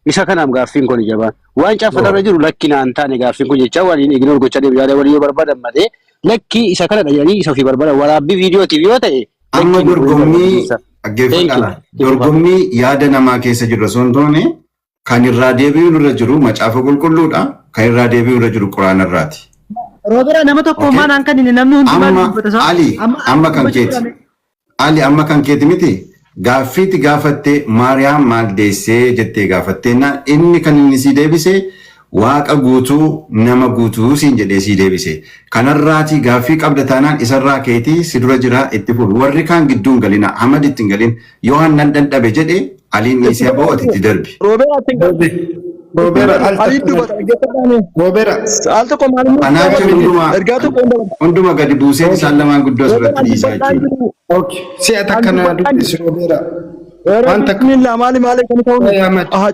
Isa kanaaf gaaffiin kun jabaan waan caafatarra jiru lakki naan taane gaaffiin kun jecha waliin ignore gochaa deebi'u yaada walii yoo barbaadan malee lakki isa kana dhayanii isa ofii barbaadan waraabbii viidiyootiif yoo ta'e. Amma dorgommii yaada namaa keessa jiru osoo hin taane kan irraa deebi'u irra jiru macaafa qulqulluudha kan irraa deebi'u irra jiru quraanarraati. Roobera nama tokko maanaan kan inni namni hundi maal dubbata Ali amma kan keeti Ali amma kan keeti miti gaaffiiti gaafattee Maariyaam maal deessee jettee gaafatteenna inni kan inni si deebise waaqa guutuu nama guutuu siin jedhee si deebise kanarraati gaaffii qabda taanaan isarraa keetii si dura jira itti fuudhu warri kaan gidduun galina Ahmad ittiin galin yoo hannan dandhabe jedhe Aliin dhiisee bo'ootitti darbi. Hunduma gadi buusee isaan lamaan guddoo asirratti dhiisaa jechuudha. Si'a takka na dubbisi Roobera. Waan takka maali kan ta'u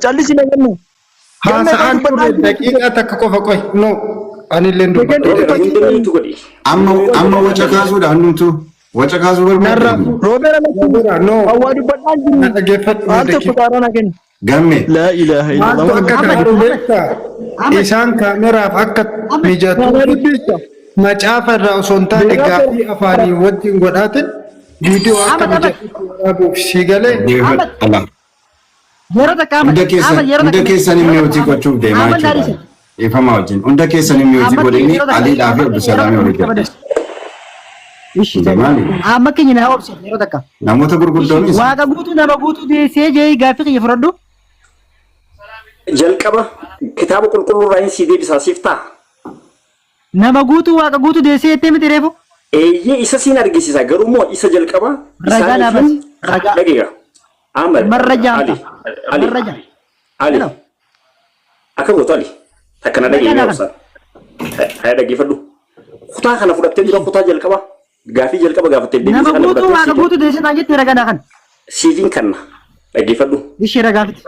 callisi na ganna. Haasa'aan ture daqiiqaa takka qofa qoy no anillee dubbadhu. Amma waca kaasuudha hundumtuu waca kaasuu barbaadu. Roobera no awwaa dubbadhaa jiru. na dhaggeeffadhu. Waan tokko qaaraan haken. Gamme. La ilaha illallah. Isaan kaameraaf akka mijatu macaafa irraa osoo hin taane gaaffii afaanii wajjin godhaatin viidiyoo akka mijatu waraabuuf si galee. Hunda keessan inni hojii gochuuf deemaa jechuudha. Ifamaa wajjin hunda keessan inni hojii godhanii Aliidhaa fi Abdusalaamii waliin jedhu. Amma keenya na obse yeroo takka. Namoota gurguddoonis. Waaqa guutuu nama guutuu deessee jee gaaffii kiyya fudhadhu. Jalqaba kitaaba qulqulluu irraa si deebisaa siif ta'a. Nama guutuu waaqa guutuu deessee jettee miti reefu. Eeyyee isa siin argisiisa garuu immoo isa jalqaba. Ragaa dhaabas. Ragaa. Dhageega. Ahmad. Marrajaa. Ali. Ali. Akka gootu Ali. Akkana dhageenya obsa. Haa dhaggeeffadhu. Kutaa kana fudhattee jira kutaa jalqaba. Gaaffii jalqaba gaafattee deebisee kana fudhattee. Nama guutuu waaqa guutuu deessee naan jettee ragaa kana. Siifiin kanna. Dhaggeeffadhu. Ishee ragaafiti.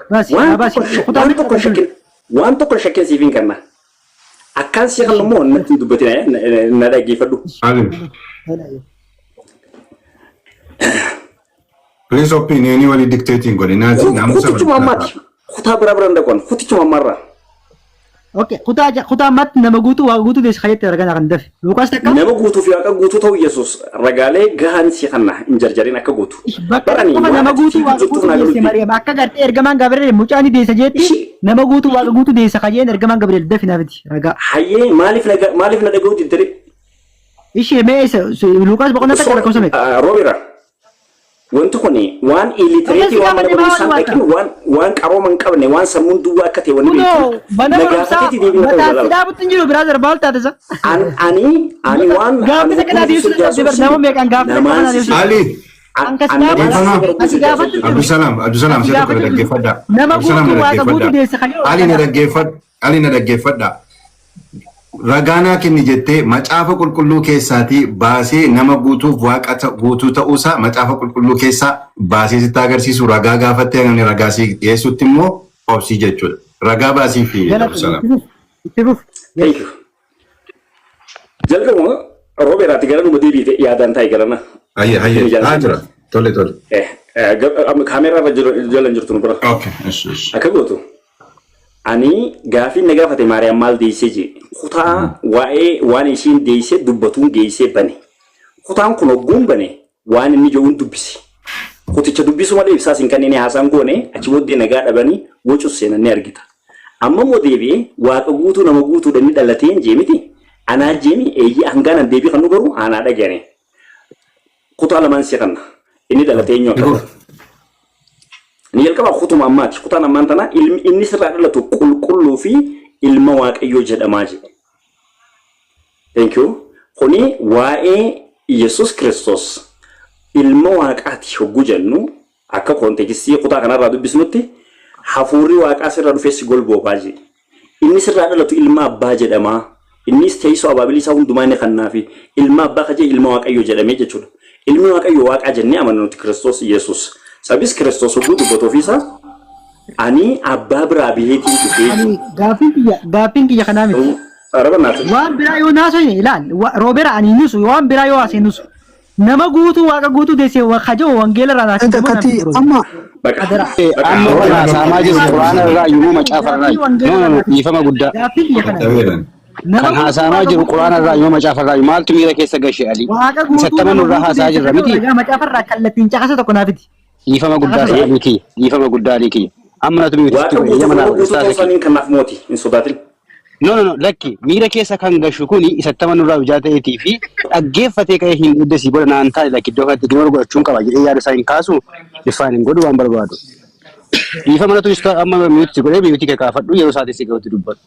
Waan tokko shakkeen siifiin kanna. Akkaan si kan immoo natti dubbatin na dhaggeeffadhu. Please opinion wali dictating godina kutichuma ammaati. Kutaa bira bira ndaqon kutichuma ammarra. Okay, kutaa ammaatti nama guutuu waaqa guutuu deessee kajettee ragaa kan dafe. Lukaas takka. Nama guutuu fi waaqa guutuu ta'u Yesuus ragaalee gahaan si kanna hin jarjarin akka guutu. Nama guutuu waaqa guutuu deessee Mariyaam akka gartee ergamaan Gabriel mucaani deessa jetti nama guutuu waaqa guutuu deessa kajeen ergamaan Gabriel dafi naafiti ragaa. Hayyee maaliif na dhaga'uu dintire? Ishee mee Lukaas boqonnaa takka lakkoofsame. Roobera. Wanti kun waan illitreetii waan mana barumsaan dhaqin waan qarooma hin qabne waan sammuun duwwaa akka ta'e wanni beeku. Mana barumsaa mataa sidaabutti hin jiru biraazar baal taate sa. Ani waan gaaffii takka naa deebisuu dadhabde nama meeqaan gaaffii takka naa deebisuu. Ali. Abdusalaam siya tokko dhaggeeffadha. Nama guutuu waaqa guutuu deessa kan yoo. Ali na dhaggeeffadha. Ragaanaa kenni jettee macaafa qulqulluu keessaatii baasee nama guutuuf waaqa guutuu ta'uusaa macaafa qulqulluu keessaa baasee sitti agarsiisu ragaa gaafattee namni ragaa si dhiyeessutti immoo obsii jechuudha. Ragaa baasii fi jalqabuma Rooberaati ati gara numa deebiite yaadaan taa'e garana. Hayye jira. Tole. Kaameeraa irra jalan jirtu nu bira. Akka gootu. Ani gaafii na gaafate Maariyaam maal deessee jee kutaa waa'ee waan ishiin deessee dubbatuun geessee bane. Kutaan kun hogguun bane waan inni jiruun dubbisi. Kuticha dubbisu malee ibsaas hin kanneen haasaan goone achi booddee nagaa dhabanii wocus seenanii argita. Amma moo deebi'ee waaqa guutuu nama guutuudhaan ni dhalatee hin jeemiti. Anaa jeemi eeyyii hangaan deebii kan nu garuu anaa dhagahane. Kutaa lamaan seeqanna inni dhalatee eenyu akka ni jalqaba kutuma ammaati. Kutaan ammaan tana inni sirraa dhalatu qulqulluu fi ilma waaqayyoo jedhamaa jedhe. Thank you. Kuni waa'ee Yesus Kristos ilma waaqaati hogguu jennu akka kontekstii kutaa kanarraa dubbisnutti hafuurri waaqaa sirraa dhufeessi golboobaa jedhe. Inni sirraa dhalatu ilma abbaa jedhamaa. Innis teessoo abaabilii isaa hundumaa inni kannaafi ilma abbaa kajee ilma waaqayyoo jedhamee jechuudha. Ilmi waaqayyoo waaqaa jennee amannuti Kiristoos Yesus. Sabis Kiristoos hogguu dubbatu ofiisaa ani abbaa biraa biheetiin dhufee Gaafiin kiyya kanaa miti. Waan biraa yoo naasoo ilaal roobera ani nusu waan biraa yoo haasee nusu nama guutuu waaqa guutuu deessee kajoo wangeela irraa naasee amma saamaa jiru quraana irraa yommuu macaafa irraa dhiifama guddaa kan haasamaa jiru quraana irraa yommuu macaafa irraa maaltu miira keessa gashee alii sattaman irraa haasaa jirra miti macaafa irraa kallattiin caqasa tokko naafiti dhiifama guddaa sa'alii kiyya dhiifama guddaa alii kiyya amma natu miirtitti eeyyama naa ustaasii kanaaf mooti hin sodaatin. No, lakki miira keessa kan gashu kuni isattaman irraa hojjaa ta'eetii fi dhaggeeffatee ka'ee hin eeddesii booda naan taa'e lakki iddoo kanatti gimar godhachuun qaba jedhee yaada isaa hin kaasu ifaan hin godhu waan barbaadu. Dhiifama natu amma miitti godhee miitti kakaafadhu yeroo isaatii si ga'utti dubbatu.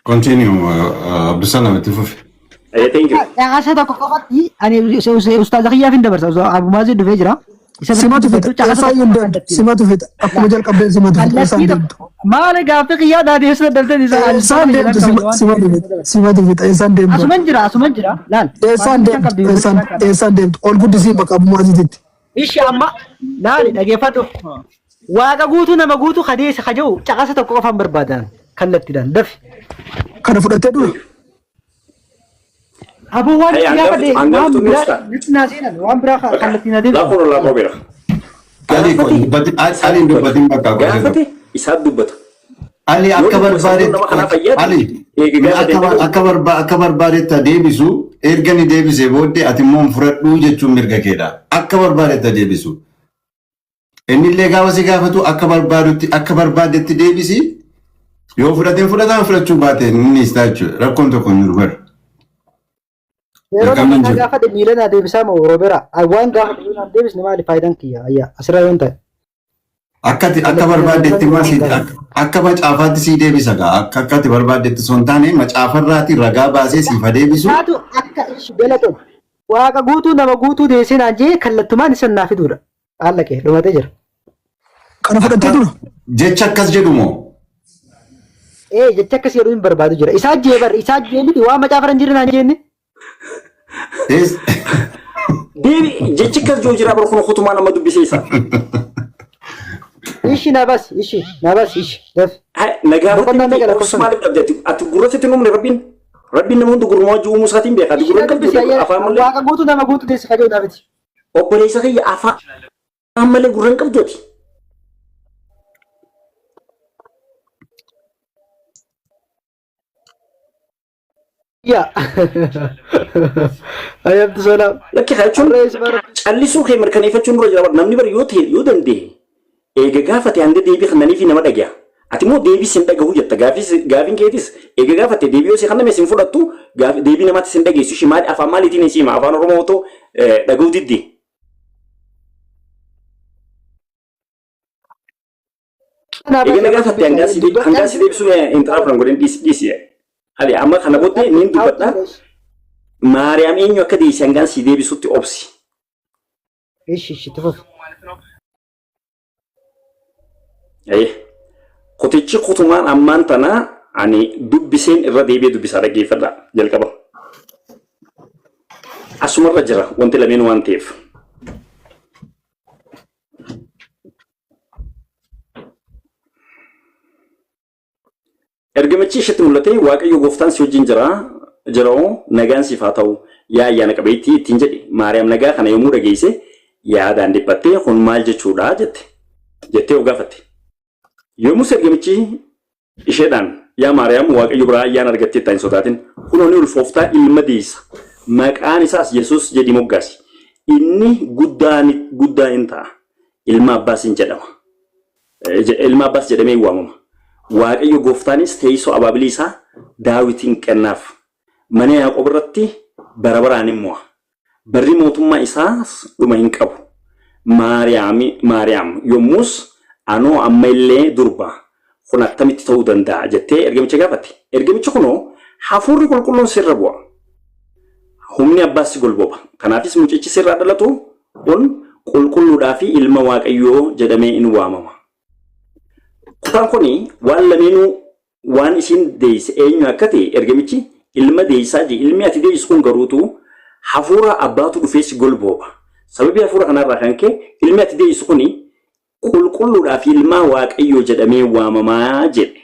Continue, Abdusalam itti fufi. Thank you. Caqasa tokko qofatti ani ustaaza kiyyaaf hin dabarsa Abumaazii dhufee jira. Simatu fita akkuma jalqabdeen simatu fita maal gaaffii kiyyaa daadhiyeessa daltan isaa simatu fita eessaan deemtu asuman jira laal eessaan deemtu ol guddisii bakka Abumaazititti ishi amma laali dhageeffadhu waaqa guutuu nama guutuu kadeessa kaja'u caqasa tokko qofaan barbaadan kallattiidhaan dafi kana fudhattee dhufe Abu waan waan biraa kallattiin adeemu. Laafuu laa qobeera. Ali dubbatiin bakka gaafate isaa dubbata. Ali akka barbaadetti deebisu erga ni deebisee booddee ati immoo fudhadhuu jechuun mirga keedha. Akka barbaadetti deebisu. Inni illee gaafa si gaafatu akka barbaadetti deebisi yoo fudhataan fudhachuu baate inni isaa jechuudha. Rakkoon tokko hin jiru bara. Yeroo nama gaafate miilana deebisaa moo roobera waan gaafate miilana deebisne maali faayidaan kiyya ayyaa asirraa yoon ta'e. Akka barbaadetti akka macaafaatti sii deebisa gaa akkatti barbaadetti son taane macaafarraati ragaa baasee siifa deebisu. Taatu akka ishi galatoon waaqa guutuu nama guutuu deessee naan jee kallattumaan isa naa fiduudha. Haala kee dhumatee jira. Kana fudhattee dura. Jecha akkas jedhu moo? Jecha akkas jedhu hin barbaadu jira. Isaa jee miti waan macaafa hin jirre naan jenne. Deebi jechi akkas jiru jira bara kun kutumaa nama dubbisiisa. Ishi na bas ishi daf. Nagaa irratti maaliif dhabdeetti ati gurrasitti numne rabbiin nama hundi gurmaa jiru musaatiin beeka ati gurra qabdi afaan malee. Waaqa guutuu nama guutuu teessa kajoo dhaabiti. Obboleessa kiyya afaan malee gurra hin qabdooti. Ya. Ayam tu salam. Laki hacuun callisuu kee mirkaneeffachuun dura jira namni bari yoo ta'e yoo danda'e eega gaafate hanga deebii kannanii fi nama dhagaya. Ati immoo deebii sin dhagahu jetta gaafiin keetis eega gaafate deebii yoo si kanname sin fudhattu deebii namaatti sin dhageessu shi maali afaan maaliitiin si hima afaan oromoo otoo dhagahu diddi. Eega gaafate hanga si deebisuu intaraafran godhan dhiisi. Hali amma kana booddee niin dubbadha. Maariyaam eenyu akka deessi hangaan si deebisutti obsi. Ishi tufuuf. Kutichi kutumaan ammaan tana ani dubbiseen irra deebi'ee dubbisaa dhaggeeffadha jalqaba. Asumarra jira wanti lameen waan ta'eef. ergamichi isheetti mul'ate waaqayyo gooftaan si wajjin jiroo nagaan siif haa ta'u yaa ayyaana qabeettii ittiin jedhe Maariyaam nagaa kana yommuu dhageesse yaadaan dhiphattee kun maal jechuudha jettee gaafatte. Yommuu ergamichi isheedhaan yaa Maariyaam waaqayyo biraa ayyaana argattee ittiin sodaatin kunoonni ulfooftaa ilma deessa maqaan isaas Yesuus jedhi moggaasi. Inni guddaa hin ta'a ilma Abbaas hin jedhama. Ilma Abbaas jedhamee waamama. Waaqayyo gooftaanis teessoo abaabilii isaa Daawitiin kennaaf. Mana Yaaqoob irratti bara baraan immoo barri mootummaa isaas dhuma hin qabu. Maariyaam yommus anoo amma illee durba kun attamitti ta'uu danda'a jettee ergamicha gaafatte. Ergamichi kunoo hafuurri qulqulluun sirra bu'a. Humni Abbaas si golboba. Kanaafis mucichi sirraa dhalatu kun qulqulluudhaa fi ilma Waaqayyoo jedhamee in waamama. Kutaan kuni waan lameenuu waan isin deesse eenyu akka ta'e ergamichi ilma deessaa je ilmi ati deessu kun garuutu hafuura abbaatu dhufee si golboba. Sababii hafuura kanarraa kan ka'e ilmi ati deessu kuni qulqulluudhaa fi ilma Waaqayyoo jedhamee waamamaa jedhe.